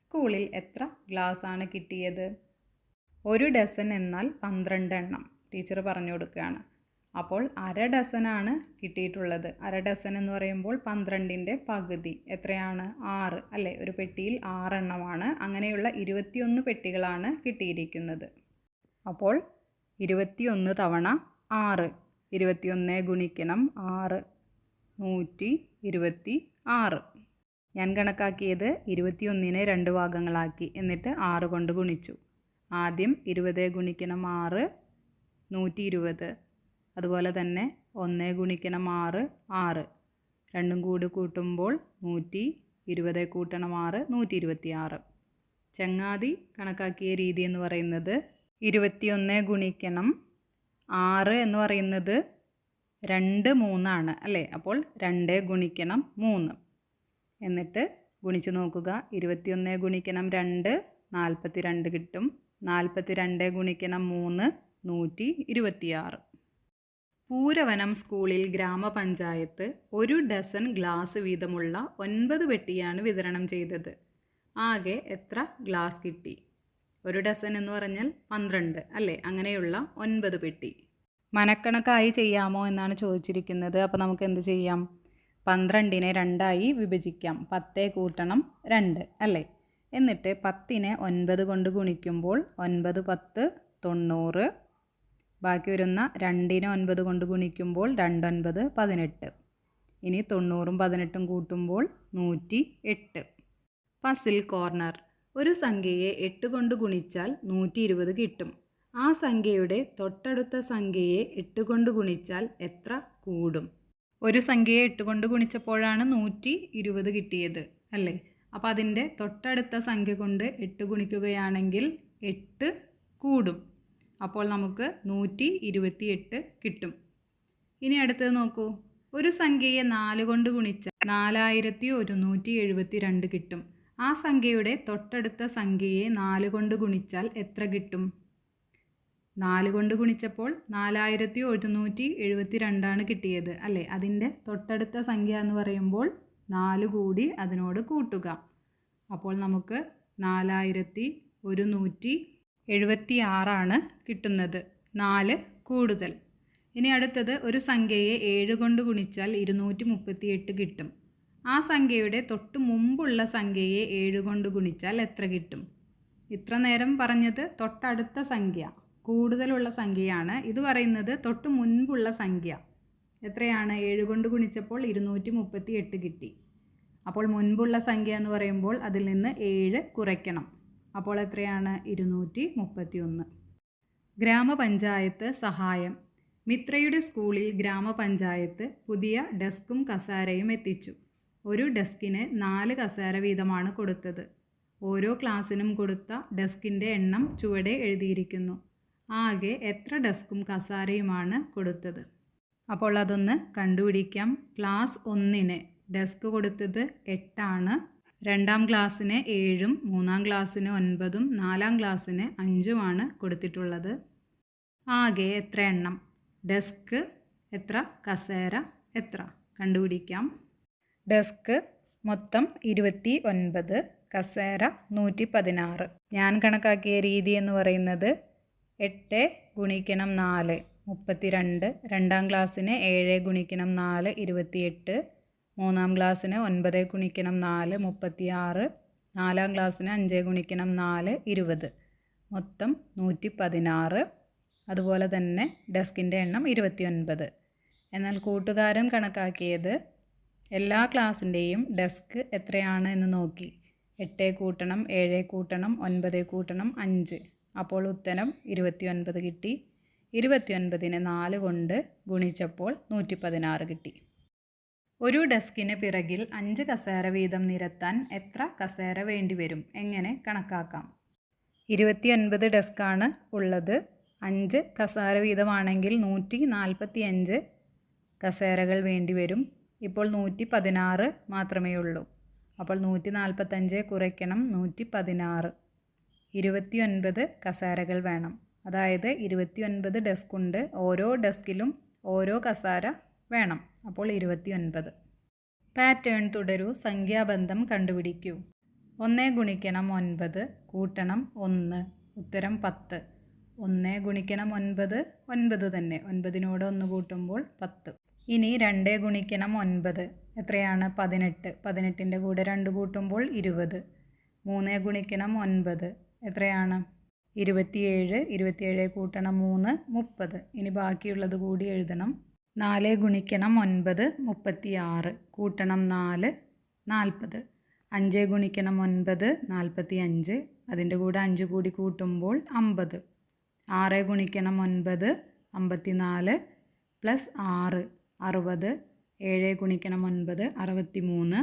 സ്കൂളിൽ എത്ര ഗ്ലാസ് ആണ് കിട്ടിയത്? 1 ഡസൻ എന്നാൽ 12 എണ്ണം. ടീച്ചർ പറഞ്ഞു കൊടുക്കുകയാണ്. അപ്പോൾ 1/2 ഡസനാണ് കിട്ടിയിട്ടുള്ളത്. 1/2 ഡസൻ എന്ന് പറയുമ്പോൾ 12ൻ്റെ പകുതി എത്രയാണ്? 6 അല്ലേ? ഒരു പെട്ടിയിൽ 6 എണ്ണമാണ്. അങ്ങനെയുള്ള 21 പെട്ടികളാണ് കിട്ടിയിരിക്കുന്നത്. അപ്പോൾ 21 തവണ 6 21 ഗുണിക്കണം 6 126. ഞാൻ കണക്കാക്കിയത് 21നെ 2 ഭാഗങ്ങളാക്കി എന്നിട്ട് 6 കൊണ്ട് ഗുണിച്ചു. ആദ്യം 20 ഗുണിക്കണം 6 120. അതുപോലെ തന്നെ 1 ഗുണിക്കണം 6 6. രണ്ടും കൂടി കൂട്ടുമ്പോൾ 120 കൂട്ടണം 6 126. ചങ്ങാതി കണക്കാക്കിയ രീതി എന്ന് പറയുന്നത് 21 ഗുണിക്കണം 6 എന്ന് പറയുന്നത് 2 3 ആണ് അല്ലേ? അപ്പോൾ 2 ഗുണിക്കണം 3 എന്നിട്ട് ഗുണിച്ച് നോക്കുക. 21 ഗുണിക്കണം 2 42 കിട്ടും. 42 ഗുണിക്കണം 3 126. പൂരവനം സ്കൂളിൽ ഗ്രാമപഞ്ചായത്ത് 1 ഡസൻ ഗ്ലാസ് വീതമുള്ള 9 പെട്ടിയാണ് വിതരണം ചെയ്തത്. ആകെ എത്ര ഗ്ലാസ് കിട്ടി? 1 ഡസൻ എന്ന് പറഞ്ഞാൽ 12 അല്ലേ? അങ്ങനെയുള്ള 9 പെട്ടി. മനക്കണക്കായി ചെയ്യാമോ എന്നാണ് ചോദിച്ചിരിക്കുന്നത്. അപ്പോൾ നമുക്ക് എന്ത് ചെയ്യാം? 12നെ 2ആയി വിഭജിക്കാം. 10 കൂട്ടണം 2 അല്ലേ? എന്നിട്ട് 10നെ 9 കൊണ്ട് ഗുണിക്കുമ്പോൾ 9 10 90. ബാക്കി വരുന്ന 2നെ 9 കൊണ്ട് ഗുണിക്കുമ്പോൾ 2 9 18. ഇനി 90ഉം 18ഉം കൂട്ടുമ്പോൾ 108. Puzzle corner. ഒരു സംഖ്യയെ 8 കൊണ്ട് ഗുണിച്ചാൽ 120 കിട്ടും. ആ സംഖ്യയുടെ തൊട്ടടുത്ത സംഖ്യയെ 8 കൊണ്ട് ഗുണിച്ചാൽ എത്ര കൂടും? ഒരു സംഖ്യയെ 8 കൊണ്ട് ഗുണിച്ചപ്പോഴാണ് 120 കിട്ടിയത് അല്ലേ? അപ്പോൾ അതിൻ്റെ തൊട്ടടുത്ത സംഖ്യ കൊണ്ട് 8 ഗുണിക്കുകയാണെങ്കിൽ 8 കൂടും. അപ്പോൾ നമുക്ക് 128 കിട്ടും. ഇനി അടുത്തത് നോക്കൂ. ഒരു സംഖ്യയെ 4 കൊണ്ട് ഗുണിച്ചാൽ 4172 കിട്ടും. ആ സംഖ്യയുടെ തൊട്ടടുത്ത സംഖ്യയെ 4 കൊണ്ട് ഗുണിച്ചാൽ എത്ര കിട്ടും? 4 കൊണ്ട് ഗുണിച്ചപ്പോൾ 4172 കിട്ടിയത് അല്ലേ? അതിൻ്റെ തൊട്ടടുത്ത സംഖ്യ എന്ന് പറയുമ്പോൾ 4 കൂടി അതിനോട് കൂട്ടുക. അപ്പോൾ നമുക്ക് 4176 കിട്ടുന്നത്. 4 കൂടുതൽ. ഇനി അടുത്തത് ഒരു സംഖ്യയെ 7 കൊണ്ട് ഗുണിച്ചാൽ 238 കിട്ടും. ആ സംഖ്യയുടെ തൊട്ട് മുമ്പുള്ള സംഖ്യയെ 7 കൊണ്ട് ഗുണിച്ചാൽ എത്ര കിട്ടും? ഇത്ര നേരം പറഞ്ഞത് തൊട്ടടുത്ത സംഖ്യ, കൂടുതലുള്ള സംഖ്യയാണ്. ഇത് പറയുന്നത് തൊട്ട് മുൻപുള്ള സംഖ്യ എത്രയാണ്? 7 കൊണ്ട് ഗുണിച്ചപ്പോൾ 238 കിട്ടി. അപ്പോൾ മുൻപുള്ള സംഖ്യ എന്ന് പറയുമ്പോൾ അതിൽ നിന്ന് 7 കുറയ്ക്കണം. അപ്പോൾ എത്രയാണ്? 231. ഗ്രാമപഞ്ചായത്ത് സഹായം. മിത്രയുടെ സ്കൂളിൽ ഗ്രാമപഞ്ചായത്ത് പുതിയ ഡെസ്കും കസാരയും എത്തിച്ചു. ഒരു ഡെസ്കിന് 4 കസേര വീതമാണ് കൊടുത്തത്. ഓരോ ക്ലാസ്സിനും കൊടുത്ത ഡെസ്കിൻ്റെ എണ്ണം ചുവടെ എഴുതിയിരിക്കുന്നു. ആകെ എത്ര ഡെസ്കും കസാരയുമാണ് കൊടുത്തത്? അപ്പോൾ അതൊന്ന് കണ്ടുപിടിക്കാം. ക്ലാസ് 1ന് ഡെസ്ക് കൊടുത്തത് 8, 2ാം ക്ലാസ്സിന് 7, 3ാം ക്ലാസ്സിന് 9, 4ാം ക്ലാസ്സിന് 5 കൊടുത്തിട്ടുള്ളത്. ആകെ എത്ര എണ്ണം? ഡെസ്ക് എത്ര, കസേര എത്ര? കണ്ടുപിടിക്കാം. ഡെസ്ക് മൊത്തം 29, കസേര 116. ഞാൻ കണക്കാക്കിയ രീതി എന്ന് പറയുന്നത് 8 ഗുണിക്കണം 4 32, 2ാം ക്ലാസ്സിന് 7 ഗുണിക്കണം 4 28, 3ാം ക്ലാസ്സിന് 9 ഗുണിക്കണം 4 36, 4ാം ക്ലാസ്സിന് 5 ഗുണിക്കണം 4 20. മൊത്തം 116. അതുപോലെ തന്നെ ഡെസ്കിൻ്റെ എണ്ണം 29. എന്നാൽ കൂട്ടുകാരൻ കണക്കാക്കിയത് എല്ലാ ക്ലാസ്സിൻ്റെയും ഡെസ്ക് എത്രയാണ് എന്ന് നോക്കി. 8 കൂട്ടണം 7 കൂട്ടണം 9 കൂട്ടണം 5. അപ്പോൾ ഉത്തരം 29 കിട്ടി. 29നെ 4 കൊണ്ട് ഗുണിച്ചപ്പോൾ 116 കിട്ടി. ഒരു ഡെസ്കിന് പിറകിൽ 5 കസേര വീതം നിരത്താൻ എത്ര കസേര വേണ്ടിവരും? എങ്ങനെ കണക്കാക്കാം? 29 ഡെസ്കാണ് ഉള്ളത്. 5 കസേര വീതമാണെങ്കിൽ 145 കസേരകൾ വേണ്ടിവരും. ഇപ്പോൾ 116 മാത്രമേ ഉള്ളൂ. അപ്പോൾ 145 കുറയ്ക്കണം 116. 29 കസേരകൾ വേണം. അതായത് 29 ഡെസ്ക് ഉണ്ട്. ഓരോ ഡെസ്കിലും ഓരോ കസേര വേണം. അപ്പോൾ 29. പാറ്റേൺ തുടരൂ. സംഖ്യാബന്ധം കണ്ടുപിടിക്കൂ. 1 ഗുണിക്കണം 9 കൂട്ടണം 1. ഉത്തരം 10. 1 ഗുണിക്കണം 9 9 തന്നെ. 9നോട് 1 കൂട്ടുമ്പോൾ 10. ഇനി 2 ഗുണിക്കണം 9 എത്രയാണ്? 18. 18ൻ്റെ കൂടെ 2 കൂട്ടുമ്പോൾ 20. 3 ഗുണിക്കണം 9 എത്രയാണ്? 27. 27 കൂട്ടണം 3 30. ഇനി ബാക്കിയുള്ളത് കൂടി എഴുതണം. 4 ഗുണിക്കണം 9 36 കൂട്ടണം 4 40. 5 ഗുണിക്കണം 9 45. അതിൻ്റെ കൂടെ 5 കൂടി കൂട്ടുമ്പോൾ 50. 6 ഗുണിക്കണം 9 54 പ്ലസ് 6 60. 7 ഗുണിക്കണം 9 63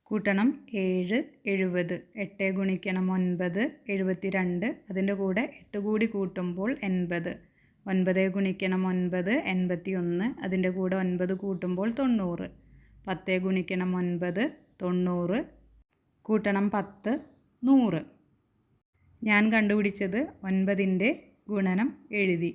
കൂട്ടണം 7 70. 8 ഗുണിക്കണം 9 72. അതിൻ്റെ കൂടെ 8 കൂടി കൂട്ടുമ്പോൾ 80. 9 ഗുണിക്കണം 9 81. അതിൻ്റെ കൂടെ 9 കൂട്ടുമ്പോൾ 90. 10 ഗുണിക്കണം 9 90 കൂട്ടണം 10 100. ഞാൻ കണ്ടുപിടിച്ചത് 9ൻ്റെ ഗുണനം എഴുതി.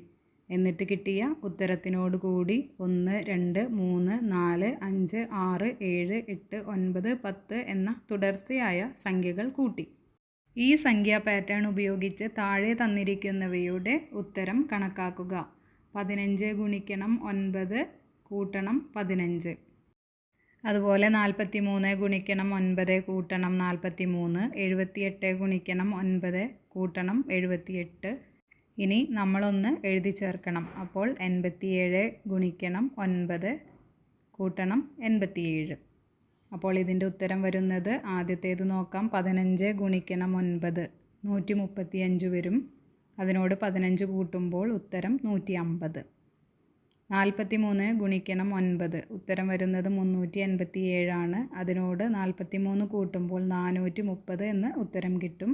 എന്നിട്ട് കിട്ടിയ ഉത്തരത്തിനോട് കൂടി 1, 2, 3, 4, 5, 6, 7, 8, 9, 10 എന്ന തുടർച്ചയായ സംഖ്യകൾ കൂട്ടി. ഈ സംഖ്യാ പാറ്റേൺ ഉപയോഗിച്ച് താഴെ തന്നിരിക്കുന്നവയുടെ ഉത്തരം കണക്കാക്കുക. 15 ഗുണിക്കണം 9 കൂട്ടണം 15. അതുപോലെ 43 ഗുണിക്കണം 9 കൂട്ടണം 43. 78 ഗുണിക്കണം 9 കൂട്ടണം 78. ഇനി നമ്മളൊന്ന് എഴുതി ചേർക്കണം. അപ്പോൾ 87 ഗുണിക്കണം 9 കൂട്ടണം 87. അപ്പോൾ ഇതിൻ്റെ ഉത്തരം വരുന്നത് ആദ്യത്തേത് നോക്കാം. 15 ഗുണിക്കണം 9 135 വരും. അതിനോട് 15 കൂട്ടുമ്പോൾ ഉത്തരം 150. 43 ഗുണിക്കണം 9 ഉത്തരം വരുന്നത് 387 ആണ്. അതിനോട് 43 കൂട്ടുമ്പോൾ 430 എന്ന് ഉത്തരം കിട്ടും.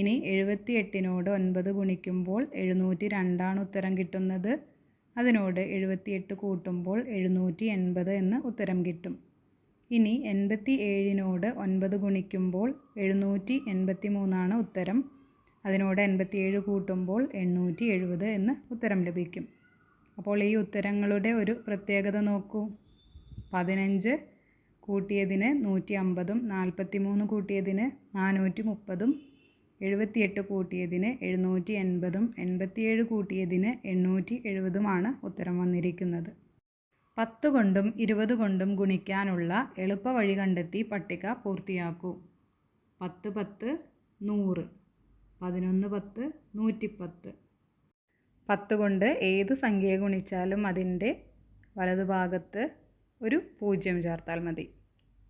ഇനി 78നോട് 9 ഗുണിക്കുമ്പോൾ 702 ആണ് ഉത്തരം കിട്ടുന്നത്. അതിനോട് 78 കൂട്ടുമ്പോൾ 780 എന്ന് ഉത്തരം കിട്ടും. ഇനി 87നോട് 9 ഗുണിക്കുമ്പോൾ 783 ആണ് ഉത്തരം. അതിനോട് 87 കൂട്ടുമ്പോൾ 870 എന്ന് ഉത്തരം ലഭിക്കും. അപ്പോൾ ഈ ഉത്തരങ്ങളുടെ ഒരു പ്രത്യേകത നോക്കൂ. 15 കൂട്ടിയതിന് 150, 43 കൂട്ടിയതിന് 430, 78 കൂട്ടിയതിന് 780, 87 കൂട്ടിയതിന് 870 ഉത്തരം വന്നിരിക്കുന്നത്. 10 കൊണ്ടും 20 കൊണ്ടും ഗുണിക്കാനുള്ള എളുപ്പവഴി കണ്ടെത്തി പട്ടിക പൂർത്തിയാക്കൂ. 10 10 100, 11 10 110. 10 കൊണ്ട് ഏത് സംഖ്യയെ ഗുണിച്ചാലും അതിൻ്റെ വലതുഭാഗത്ത് ഒരു 0 ചേർത്താൽ മതി.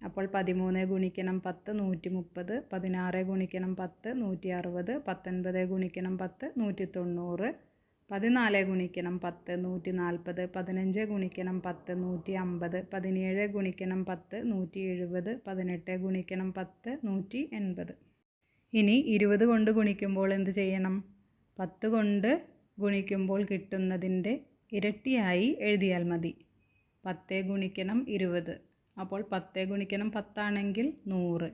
അപ്പോൾ 13 ഗുണിക്കണം 10 130, 16 ഗുണിക്കണം 10 160, 19 ഗുണിക്കണം 10 190, 14 ഗുണിക്കണം 10 140, 15 ഗുണിക്കണം 10 150, 17 ഗുണിക്കണം 10 170, 18 ഗുണിക്കണം 10 180. ഇനി 20 കൊണ്ട് ഗുണിക്കുമ്പോൾ എന്ത് ചെയ്യണം? 10 കൊണ്ട് ഗുണിക്കുമ്പോൾ കിട്ടുന്നതിൻ്റെ ഇരട്ടിയായി എഴുതിയാൽ മതി. 10 ഗുണിക്കണം 20. അപ്പോൾ 10 ഗുണിക്കണം 10 ആണെങ്കിൽ 100.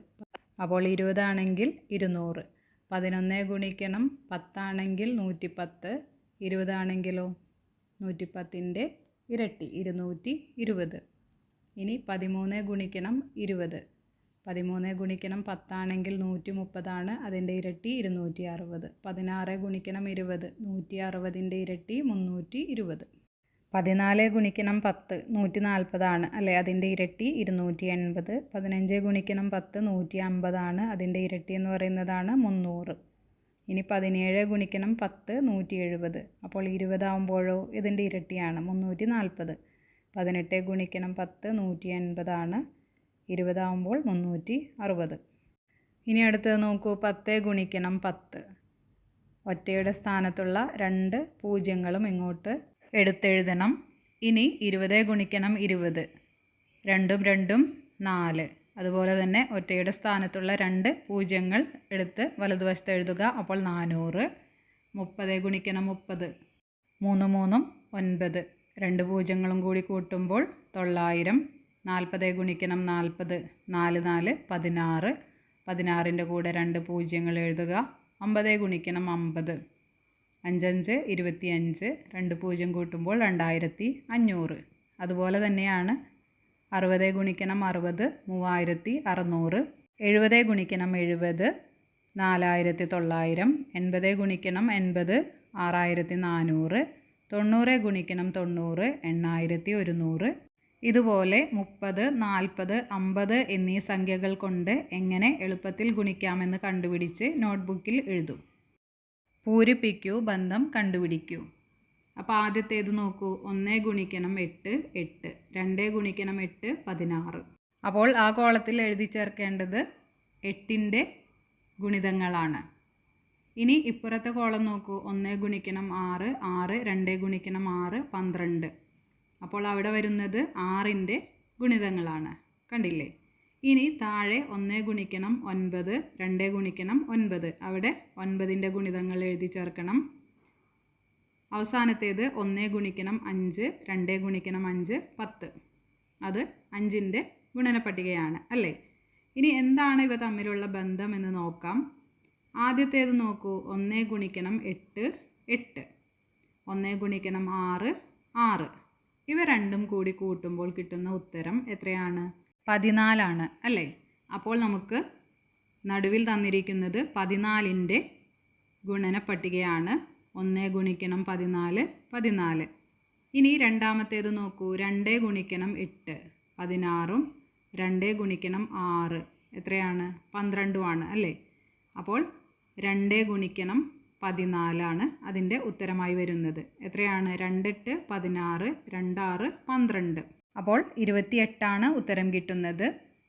അപ്പോൾ 20 ആണെങ്കിൽ 200. 11 ഗുണിക്കണം 10 ആണെങ്കിൽ 110. 20 ആണെങ്കിലോ 110ൻ്റെ ഇരട്ടി 220. ഇനി 13 ഗുണിക്കണം 20. 13 ഗുണിക്കണം 10 ആണെങ്കിൽ 130 ആണ്. അതിൻ്റെ ഇരട്ടി 260. 16 ഗുണിക്കണം 20. 160ൻ്റെ ഇരട്ടി 320. 14 ഗുണിക്കണം 10 140 ആണ് അല്ലേ? അതിൻ്റെ ഇരട്ടി 280. 15 ഗുണിക്കണം 10 150 ആണ്. അതിൻ്റെ ഇരട്ടി എന്ന് പറയുന്നതാണ് 300. ഇനി 17 ഗുണിക്കണം 10 170. അപ്പോൾ 20 ആകുമ്പോഴോ ഇതിൻ്റെ ഇരട്ടിയാണ് 340. 18 ഗുണിക്കണം 10 180 ആണ്. 20 ആകുമ്പോൾ 360. ഇനി അടുത്തത് നോക്കൂ. 10 ഗുണിക്കണം 10. ഒറ്റയുടെ സ്ഥാനത്തുള്ള 2 പൂജ്യങ്ങളും ഇങ്ങോട്ട് എടുത്തെഴുതണം. ഇനി 20 ഗുണിക്കണം 20. 2ഉം 2ഉം 4. അതുപോലെ തന്നെ ഒറ്റയുടെ സ്ഥാനത്തുള്ള 2 പൂജ്യങ്ങൾ എടുത്ത് വലതുവശത്ത് എഴുതുക. അപ്പോൾ 400. 30 ഗുണിക്കണം 30. 3 3ഉം 9. 2 പൂജ്യങ്ങളും കൂടി കൂട്ടുമ്പോൾ 900. 40 ഗുണിക്കണം 40. 4 4 16. 16ൻ്റെ കൂടെ 2 പൂജ്യങ്ങൾ എഴുതുക. 50 ഗുണിക്കണം 50. 5 5 25. 2 പൂജ്യം കൂട്ടുമ്പോൾ 2500. അതുപോലെ തന്നെയാണ് 60 ഗുണിക്കണം 60. 3600. 70 ഗുണിക്കണം 70. 4900. 80 ഗുണിക്കണം 80. 6400. 90 ഗുണിക്കണം 90. 8100. ഇതുപോലെ 30, 40, 50 എന്നീ സംഖ്യകൾ കൊണ്ട് എങ്ങനെ എളുപ്പത്തിൽ ഗുണിക്കാമെന്ന് കണ്ടുപിടിച്ച് നോട്ട്ബുക്കിൽ എഴുതൂ. പൂരിപ്പിക്കൂ, ബന്ധം കണ്ടുപിടിക്കൂ. അപ്പോൾ ആദ്യത്തേത് നോക്കൂ. 1 ഗുണിക്കണം 8 8. 2 ഗുണിക്കണം 8 16. അപ്പോൾ ആ കോളത്തിൽ എഴുതി ചേർക്കേണ്ടത് 8ൻ്റെ ഗുണിതങ്ങളാണ്. ഇനി ഇപ്പുറത്തെ കോളം നോക്കൂ. 1 ഗുണിക്കണം 6 6. 2 ഗുണിക്കണം 6 12. അപ്പോൾ അവിടെ വരുന്നത് 6ൻ്റെ ഗുണിതങ്ങളാണ്. കണ്ടില്ലേ? ഇനി താഴെ 1 ഗുണിക്കണം 9. 2 ഗുണിക്കണം 9. അവിടെ 9ൻ്റെ ഗുണിതങ്ങൾ എഴുതി ചേർക്കണം. അവസാനത്തേത് 1 ഗുണിക്കണം 5. 2 ഗുണിക്കണം 5 10. അത് 5ൻ്റെ ഗുണനപ്പട്ടികയാണ് അല്ലേ? ഇനി എന്താണ് ഇവ തമ്മിലുള്ള ബന്ധം എന്ന് നോക്കാം. ആദ്യത്തേത് നോക്കൂ. 1 ഗുണിക്കണം 8 8. 1 ഗുണിക്കണം 6 6. ഇവ രണ്ടും കൂടി കൂട്ടുമ്പോൾ കിട്ടുന്ന ഉത്തരം എത്രയാണ്? 14 ആണ് അല്ലേ? അപ്പോൾ നമുക്ക് നടുവിൽ തന്നിരിക്കുന്നത് 14ൻ്റെ ഗുണന പട്ടികയാണ്. 1 ഗുണിക്കണം 14 14. ഇനി രണ്ടാമത്തേത് നോക്കൂ. 2 ഗുണിക്കണം 8 16ഉം 2 ഗുണിക്കണം 6 എത്രയാണ്? 12ഉമാണ് അല്ലേ? അപ്പോൾ 2 ഗുണിക്കണം 14 ആണ് അതിൻ്റെ ഉത്തരമായി വരുന്നത്. എത്രയാണ്? 2 8 16 2 6 12. അപ്പോൾ 28 ആണ് ഉത്തരം കിട്ടുന്നത്.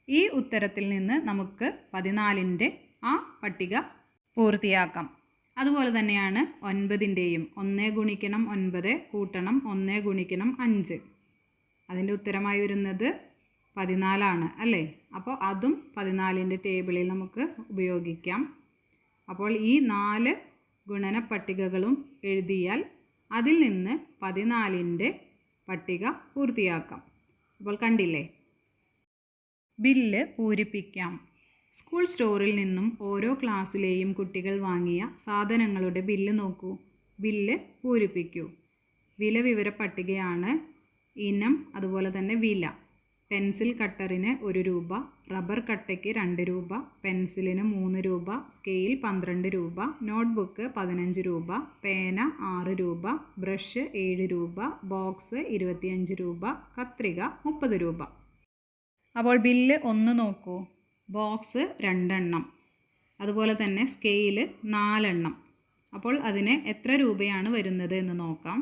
ഈ ഉത്തരത്തിൽ നിന്ന് നമുക്ക് 14ൻ്റെ ആ പട്ടിക പൂർത്തിയാക്കാം. അതുപോലെ തന്നെയാണ് 9ൻ്റെയും. 1 ഗുണിക്കണം 9 കൂട്ടണം 1 ഗുണിക്കണം 5. അതിൻ്റെ ഉത്തരമായി വരുന്നത് 14 ആണ് അല്ലേ? അപ്പോൾ അതും 14ൻ്റെ ടേബിളിൽ നമുക്ക് ഉപയോഗിക്കാം. അപ്പോൾ ഈ 4 ഗുണന പട്ടികകളും എഴുതിയാൽ അതിൽ നിന്ന് 14ൻ്റെ പട്ടിക പൂർത്തിയാക്കാം. അപ്പോൾ കണ്ടില്ലേ? ബില്ല് പൂരിപ്പിക്കാം. സ്കൂൾ സ്റ്റോറിൽ നിന്നും ഓരോ ക്ലാസ്സിലെയും കുട്ടികൾ വാങ്ങിയ സാധനങ്ങളുടെ ബില്ല് നോക്കൂ. ബില്ല് പൂരിപ്പിക്കൂ. വില വിവര പട്ടികയാണ്. ഇനം അതുപോലെ തന്നെ വില. പെൻസിൽ കട്ടറിന് 1 രൂപ, റബ്ബർ കട്ടയ്ക്ക് 2 രൂപ, പെൻസിലിന് 3 രൂപ, സ്കെയിൽ 12 രൂപ, നോട്ട്ബുക്ക് 15 രൂപ, പേന 6 രൂപ, ബ്രഷ് 7 രൂപ, ബോക്സ് 25 രൂപ, കത്രിക 30 രൂപ. അപ്പോൾ ബില്ല് 1 നോക്കൂ. ബോക്സ് 2 എണ്ണം, അതുപോലെ തന്നെ സ്കെയിൽ 4 എണ്ണം. അപ്പോൾ അതിന് എത്ര രൂപയാണ് വരുന്നത് എന്ന് നോക്കാം.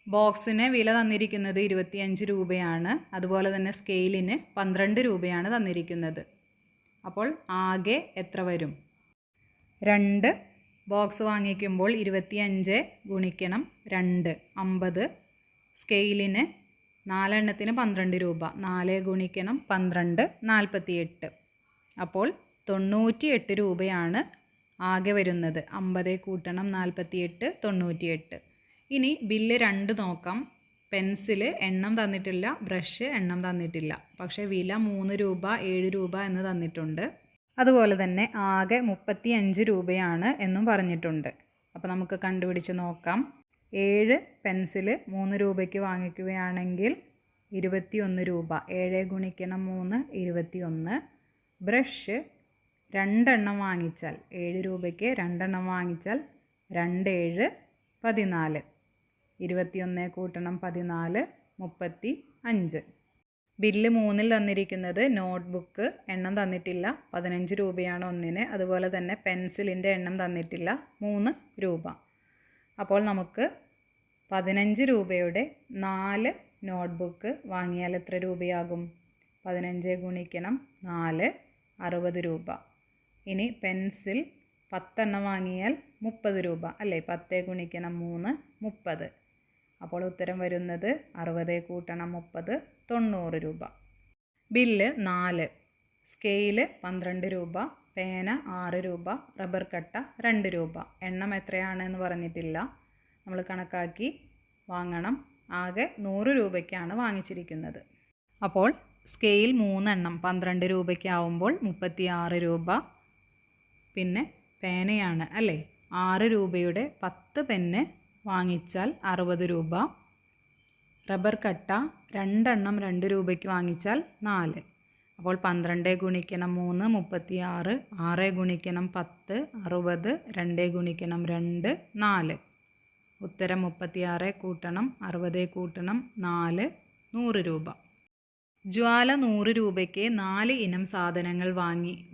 ബോക്സിന് വില തന്നിരിക്കുന്നത് 25 രൂപയാണ്. അതുപോലെ തന്നെ സ്കെയിലിന് 12 രൂപയാണ് തന്നിരിക്കുന്നത്. അപ്പോൾ ആകെ എത്ര വരും? 2 ബോക്സ് വാങ്ങിക്കുമ്പോൾ 25 ഗുണിക്കണം 2 50. സ്കെയിലിന് 4 എണ്ണത്തിന് 12 രൂപ. 4 ഗുണിക്കണം 12 48. അപ്പോൾ 98 രൂപയാണ് ആകെ വരുന്നത്. 50 കൂട്ടണം 48 98. ഇനി ബില്ല് 2 നോക്കാം. പെൻസില് എണ്ണം തന്നിട്ടില്ല, ബ്രഷ് എണ്ണം തന്നിട്ടില്ല. പക്ഷേ വില 3 രൂപ 7 രൂപ എന്ന് തന്നിട്ടുണ്ട്. അതുപോലെ തന്നെ ആകെ 35 രൂപയാണ് എന്നും പറഞ്ഞിട്ടുണ്ട്. അപ്പോൾ നമുക്ക് കണ്ടുപിടിച്ച് നോക്കാം. 7 പെൻസില് 3 രൂപയ്ക്ക് വാങ്ങിക്കുകയാണെങ്കിൽ 21 രൂപ. 7 ഗുണിക്കണം 3 21. ബ്രഷ് 2 എണ്ണം വാങ്ങിച്ചാൽ 7 രൂപയ്ക്ക് 2 എണ്ണം വാങ്ങിച്ചാൽ 2 7 14. 21 കൂട്ടണം 14 35. ബില്ല് 3ൽ തന്നിരിക്കുന്നത് നോട്ട്ബുക്ക് എണ്ണം തന്നിട്ടില്ല, 15 രൂപയാണ് ഒന്നിന്. അതുപോലെ തന്നെ പെൻസിലിൻ്റെ എണ്ണം തന്നിട്ടില്ല, 3 രൂപ. അപ്പോൾ നമുക്ക് 15 രൂപയുടെ 4 നോട്ട്ബുക്ക് വാങ്ങിയാൽ എത്ര രൂപയാകും? 15 ഗുണിക്കണം 4 60 രൂപ. ഇനി പെൻസിൽ 10 എണ്ണം വാങ്ങിയാൽ 30 രൂപ അല്ലേ? 10 ഗുണിക്കണം 3 30. അപ്പോൾ ഉത്തരം വരുന്നത് 60 കൂട്ടണം 30 90 രൂപ. ബില്ല് 4. സ്കെയില് 12 രൂപ, പേന 6 രൂപ, റബ്ബർ കട്ട 2 രൂപ. എണ്ണം എത്രയാണെന്ന് പറഞ്ഞിട്ടില്ല, നമ്മൾ കണക്കാക്കി വാങ്ങണം. ആകെ 100 രൂപയ്ക്കാണ് വാങ്ങിച്ചിരിക്കുന്നത്. അപ്പോൾ സ്കെയിൽ 3 എണ്ണം 12 രൂപയ്ക്കാവുമ്പോൾ 36 രൂപ. പിന്നെ പേനയാണ് അല്ലേ? 6 രൂപയുടെ 10 പെന്ന് വാങ്ങിച്ചാൽ 60 രൂപ. റബ്ബർ കട്ട 2 എണ്ണം 2 രൂപയ്ക്ക് വാങ്ങിച്ചാൽ 4. അപ്പോൾ 12 ഗുണിക്കണം 3 36, 6 ഗുണിക്കണം 10 60, 2 ഗുണിക്കണം 2 4. ഉത്തരം 36 കൂട്ടണം 60 കൂട്ടണം 4 100 രൂപ. ജ്വാല 100 രൂപയ്ക്ക് 4 ഇനം സാധനങ്ങൾ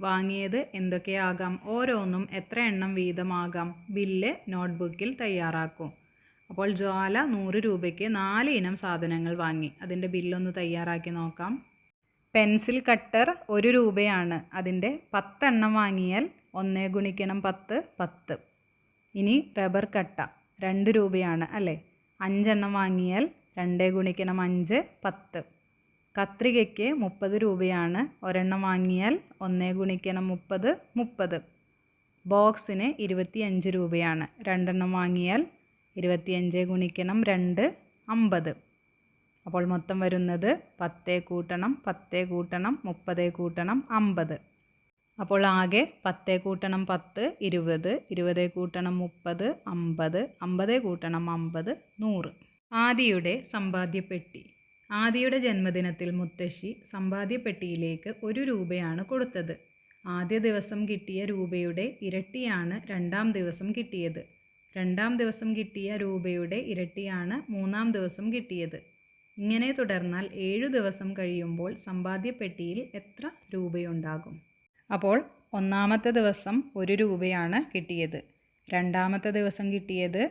വാങ്ങിയത് എന്തൊക്കെയാകാം? ഓരോന്നും എത്ര എണ്ണം വീതമാകാം? ബില്ല് നോട്ട്ബുക്കിൽ തയ്യാറാക്കും. അപ്പോൾ ജ്വാല 100 രൂപയ്ക്ക് 4 ഇനം സാധനങ്ങൾ വാങ്ങി. അതിൻ്റെ ബില്ലൊന്ന് തയ്യാറാക്കി നോക്കാം. പെൻസിൽ കട്ടർ 1 രൂപയാണ്. അതിൻ്റെ 10 എണ്ണം വാങ്ങിയാൽ 1 ഗുണിക്കണം 10 10. ഇനി റബ്ബർ കട്ട 2 രൂപയാണ് അല്ലേ? 5 എണ്ണം വാങ്ങിയാൽ 2 ഗുണിക്കണം 5 10. കത്രികയ്ക്ക് 30 രൂപയാണ്. ഒരെണ്ണം വാങ്ങിയാൽ 1 ഗുണിക്കണം 30 30. ബോക്സിന് 25 രൂപയാണ്. 2 എണ്ണം വാങ്ങിയാൽ 25 ഗുണിക്കണം 2 50. അപ്പോൾ മൊത്തം വരുന്നത് 10 കൂട്ടണം 10 കൂട്ടണം 30 കൂട്ടണം 50. അപ്പോൾ ആകെ 10 കൂട്ടണം 10 20, 20 കൂട്ടണം 30 50, 50 കൂട്ടണം 50 100. ആദിയുടെ സമ്പാദ്യപ്പെട്ടി. ആദിയുടെ ജന്മദിനത്തിൽ മുത്തശ്ശി സമ്പാദ്യപ്പെട്ടിയിലേക്ക് 1 രൂപയാണ് കൊടുത്തത്. ആദ്യ ദിവസം കിട്ടിയ രൂപയുടെ ഇരട്ടിയാണ് രണ്ടാം ദിവസം കിട്ടിയത്. രണ്ടാം ദിവസം കിട്ടിയ രൂപയുടെ ഇരട്ടിയാണ് മൂന്നാം ദിവസം കിട്ടിയത്. ഇങ്ങനെ തുടർന്നാൽ 7 ദിവസം കഴിയുമ്പോൾ സമ്പാദ്യപ്പെട്ടിയിൽ എത്ര രൂപയുണ്ടാകും? അപ്പോൾ ഒന്നാമത്തെ ദിവസം 1 രൂപയാണ് കിട്ടിയത്. രണ്ടാമത്തെ ദിവസം കിട്ടിയത്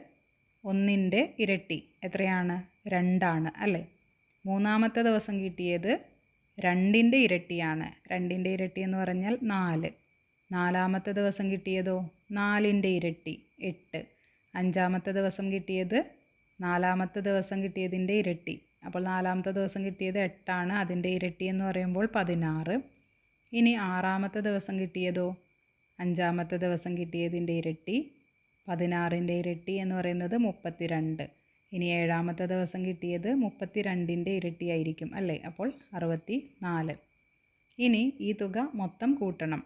1ൻ്റെ ഇരട്ടി എത്രയാണ്? 2 ആണ് അല്ലേ? മൂന്നാമത്തെ ദിവസം കിട്ടിയത് 2ൻ്റെ ഇരട്ടിയാണ്. 2ൻ്റെ ഇരട്ടി എന്ന് പറഞ്ഞാൽ 4. നാലാമത്തെ ദിവസം കിട്ടിയതോ 4ൻ്റെ ഇരട്ടി 8. അഞ്ചാമത്തെ ദിവസം കിട്ടിയത് നാലാമത്തെ ദിവസം കിട്ടിയതിൻ്റെ ഇരട്ടി. അപ്പോൾ നാലാമത്തെ ദിവസം കിട്ടിയത് 8 ആണ്. അതിൻ്റെ ഇരട്ടി എന്ന് പറയുമ്പോൾ 16. ഇനി ആറാമത്തെ ദിവസം കിട്ടിയതോ അഞ്ചാമത്തെ ദിവസം കിട്ടിയതിൻ്റെ ഇരട്ടി 16ൻ്റെ ഇരട്ടി എന്ന് പറയുന്നത് 32. ഇനി ഏഴാമത്തെ ദിവസം കിട്ടിയത് 32ൻ്റെ ഇരട്ടിയായിരിക്കും അല്ലേ? അപ്പോൾ 64. ഇനി ഈ തുക മൊത്തം കൂട്ടണം.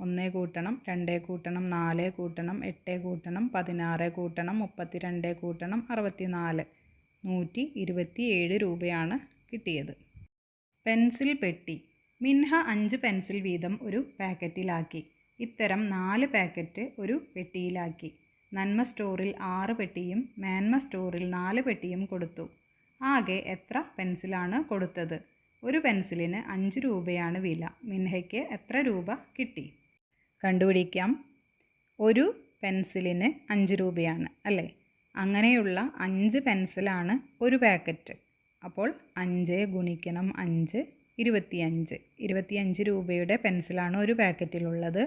1 കൂട്ടണം 2 കൂട്ടണം 4 കൂട്ടണം 8 കൂട്ടണം 16 കൂട്ടണം 32 കൂട്ടണം 64. 127 രൂപയാണ് കിട്ടിയത്. പെൻസിൽ പെട്ടി. മിൻഹ 5 പെൻസിൽ വീതം ഒരു പാക്കറ്റിലാക്കി. ഇത്തരം 4 പാക്കറ്റ് ഒരു പെട്ടിയിലാക്കി. നന്മ സ്റ്റോറിൽ 6 പെട്ടിയും മേന്മ സ്റ്റോറിൽ 4 പെട്ടിയും കൊടുത്തു. ആകെ എത്ര പെൻസിലാണ് കൊടുത്തത്? ഒരു പെൻസിലിന് 5 രൂപയാണ് വില. മിൻഹയ്ക്ക് എത്ര രൂപ കിട്ടി? കണ്ടുപിടിക്കാം. ഒരു പെൻസിലിന് 5 രൂപയാണ് അല്ലേ? അങ്ങനെയുള്ള 5 പെൻസിലാണ് ഒരു പാക്കറ്റ്. അപ്പോൾ 5 ഗുണിക്കണം 5 25. 25 രൂപയുടെ പെൻസിലാണ് ഒരു പാക്കറ്റിലുള്ളത്.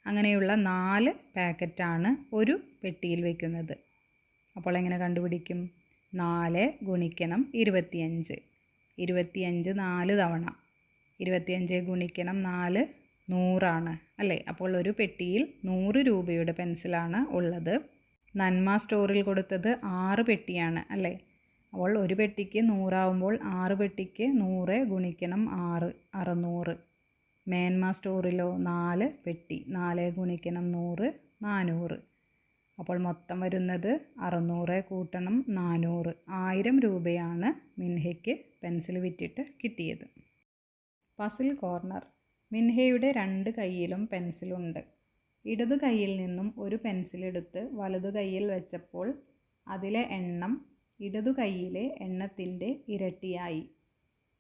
അങ്ങനെയുള്ള 4 പാക്കറ്റാണ് ഒരു പെട്ടിയിൽ വയ്ക്കുന്നത്. അപ്പോൾ എങ്ങനെ കണ്ടുപിടിക്കും? 4 ഗുണിക്കണം 25. 25 4 തവണ. 25 ഗുണിക്കണം 4 100 അല്ലേ? അപ്പോൾ ഒരു പെട്ടിയിൽ 100 രൂപയുടെ പെൻസിലാണ് ഉള്ളത്. നന്മ സ്റ്റോറിൽ കൊടുത്തത് 6 പെട്ടിയാണ് അല്ലേ? അപ്പോൾ ഒരു പെട്ടിക്ക് 100 ആവുമ്പോൾ 6 പെട്ടിക്ക് 100 ഗുണിക്കണം 6 600. മേന്മ സ്റ്റോറിലോ 4 പെട്ടി. 4 ഗുണിക്കണം 100 400. അപ്പോൾ മൊത്തം വരുന്നത് 600 കൂട്ടണം 400. 1000 രൂപയാണ് മിൻഹയ്ക്ക് പെൻസിൽ വിറ്റിട്ട് കിട്ടിയത്. Puzzle corner. മിൻഹയുടെ 2 കൈയിലും പെൻസിലുണ്ട്. ഇടതു കൈയിൽ നിന്നും ഒരു പെൻസിലെടുത്ത് വലതു കൈയിൽ വെച്ചപ്പോൾ അതിലെ എണ്ണം ഇടതു കൈയിലെ എണ്ണത്തിൻ്റെ ഇരട്ടിയായി.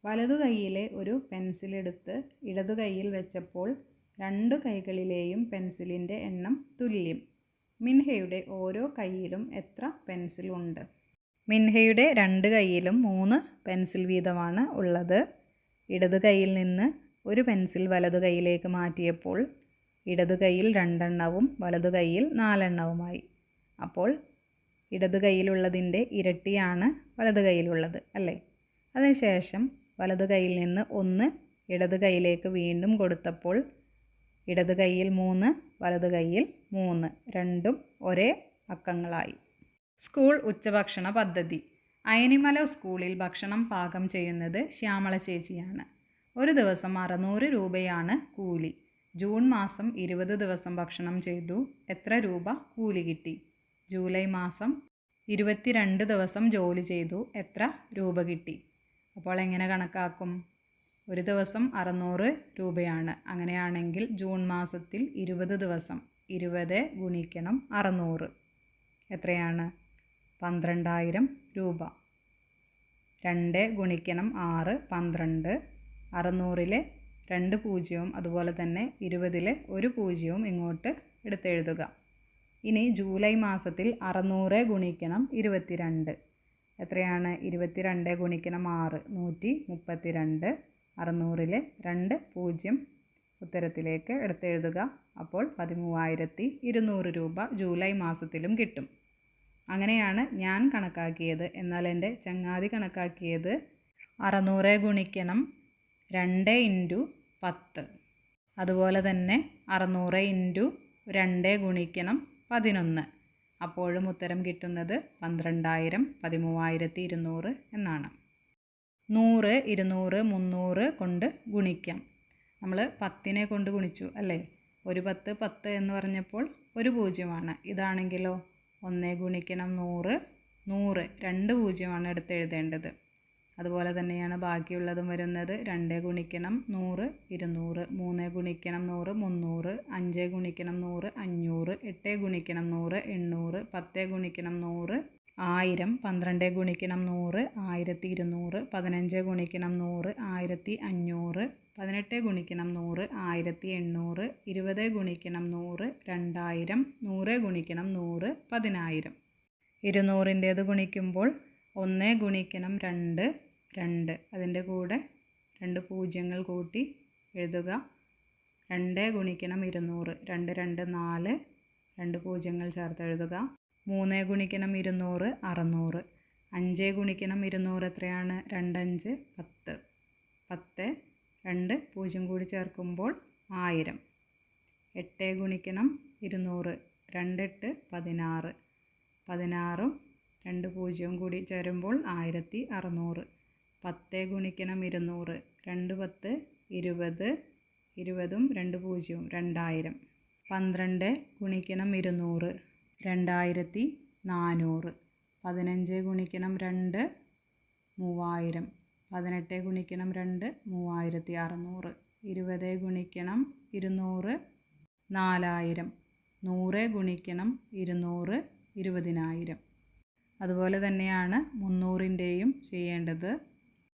വലതു കൈയിലെ ഒരു പെൻസിലെടുത്ത് ഇടതു കൈയിൽ വെച്ചപ്പോൾ 2 കൈകളിലെയും പെൻസിലിൻ്റെ എണ്ണം തുല്യം. മിൻഹയുടെ ഓരോ കൈയിലും എത്ര പെൻസിലുണ്ട്? മിൻഹയുടെ 2 കൈയിലും 3 പെൻസിൽ വീതമാണ് ഉള്ളത്. ഇടതു കൈയിൽ നിന്ന് ഒരു പെൻസിൽ വലതു കൈയിലേക്ക് മാറ്റിയപ്പോൾ ഇടതു കൈയിൽ 2 എണ്ണവും വലതു കൈയിൽ 4 എണ്ണവുമായി. അപ്പോൾ ഇടതു കൈയിലുള്ളതിൻ്റെ ഇരട്ടിയാണ് വലതു കൈയിലുള്ളത് അല്ലേ? അതിനുശേഷം വലതു കൈയിൽ നിന്ന് 1 ഇടതു കൈയിലേക്ക് വീണ്ടും കൊടുത്തപ്പോൾ ഇടതു കൈയിൽ 3 വലതു കൈയിൽ 3. രണ്ടും ഒരേ അക്കങ്ങളായി. സ്കൂൾ ഉച്ചഭക്ഷണ പദ്ധതി. അയനിമല സ്കൂളിൽ ഭക്ഷണം പാകം ചെയ്യുന്നത് ശ്യാമള ചേച്ചിയാണ്. ഒരു ദിവസം 600 രൂപയാണ് കൂലി. ജൂൺ മാസം 20 ദിവസം ഭക്ഷണം ചെയ്തു. എത്ര രൂപ കൂലി കിട്ടി? ജൂലൈ മാസം 22 ദിവസം ജോലി ചെയ്തു. എത്ര രൂപ കിട്ടി? അപ്പോൾ എങ്ങനെ കണക്കാക്കും? ഒരു ദിവസം 600 രൂപയാണ്. അങ്ങനെയാണെങ്കിൽ ജൂൺ മാസത്തിൽ 20 ദിവസം. 20 ഗുണിക്കണം 600 എത്രയാണ്? 12,000 രൂപ. 2 ഗുണിക്കണം 6 12. 600-ലെ 2 പൂജ്യവും അതുപോലെ തന്നെ 20-ലെ 1 പൂജ്യവും ഇങ്ങോട്ട് എടുത്തെഴുതുക. ഇനി ജൂലൈ മാസത്തിൽ 600 ഗുണിക്കണം 22 എത്രയാണ്? 22 ഗുണിക്കണം 6 132. 600-ലെ 2 പൂജ്യം ഉത്തരത്തിലേക്ക് എടുത്തെഴുതുക. അപ്പോൾ 13,200 രൂപ ജൂലൈ മാസത്തിലും കിട്ടും. അങ്ങനെയാണ് ഞാൻ കണക്കാക്കിയത്. എന്നാൽ എൻ്റെ ചങ്ങാതി കണക്കാക്കിയത് 600 ഗുണിക്കണം 2 ഇൻറ്റു 10. അതുപോലെ തന്നെ 600 ഇൻറ്റു 2 ഗുണിക്കണം 11. അപ്പോഴും ഉത്തരം കിട്ടുന്നത് 12,000 13,200 എന്നാണ്. 100 200 300 കൊണ്ട് ഗുണിക്കാം. നമ്മൾ 10നെ കൊണ്ട് ഗുണിച്ചു അല്ലേ? ഒരു 10 10 എന്ന് പറഞ്ഞപ്പോൾ ഒരു പൂജ്യമാണ്. ഇതാണെങ്കിലോ 1 ഗുണിക്കണം 100 100 2 പൂജ്യമാണ് എടുത്ത് എഴുതേണ്ടത്. അതുപോലെ തന്നെയാണ് ബാക്കിയുള്ളതും വരുന്നത്. 2 ഗുണിക്കണം 100 200, 3 ഗുണിക്കണം 100 300, 5 ഗുണിക്കണം 100 500, 8 ഗുണിക്കണം 100 800, 10 ഗുണിക്കണം 100 1000, 12 ഗുണിക്കണം 100 1200, 15 ഗുണിക്കണം 100 1500, 18 ഗുണിക്കണം 100 1800, 20 ഗുണിക്കണം 100 2000, 100 ഗുണിക്കണം 100 10000. 200ൻ്റേത് ഗുണിക്കുമ്പോൾ 1 ഗുണിക്കണം 2 2, അതിൻ്റെ കൂടെ 2 പൂജ്യങ്ങൾ കൂട്ടി എഴുതുക. 2 ഗുണിക്കണം 200 2 2 4, 2 പൂജ്യങ്ങൾ ചേർത്ത് എഴുതുക. 3 ഗുണിക്കണം 200 600. 5 ഗുണിക്കണം 200 എത്രയാണ്? 2 5 10 10, 2 പൂജ്യം കൂടി ചേർക്കുമ്പോൾ 1000. 8 ഗുണിക്കണം 200 2 8 16, 16ഉം 2 പൂജ്യവും കൂടി ചേരുമ്പോൾ 1600. 10 ഗുണിക്കണം 200 2 10 20, 20ഉം 2 പൂജ്യവും 2000. 12 ഗുണിക്കണം 200 2400. 15 ഗുണിക്കണം 2 3000. 18 ഗുണിക്കണം 2 3600. 20 ഗുണിക്കണം 200 4000. 100 ഗുണിക്കണം 200 20000. അതുപോലെ തന്നെയാണ് 300ൻ്റെയും ചെയ്യേണ്ടത്.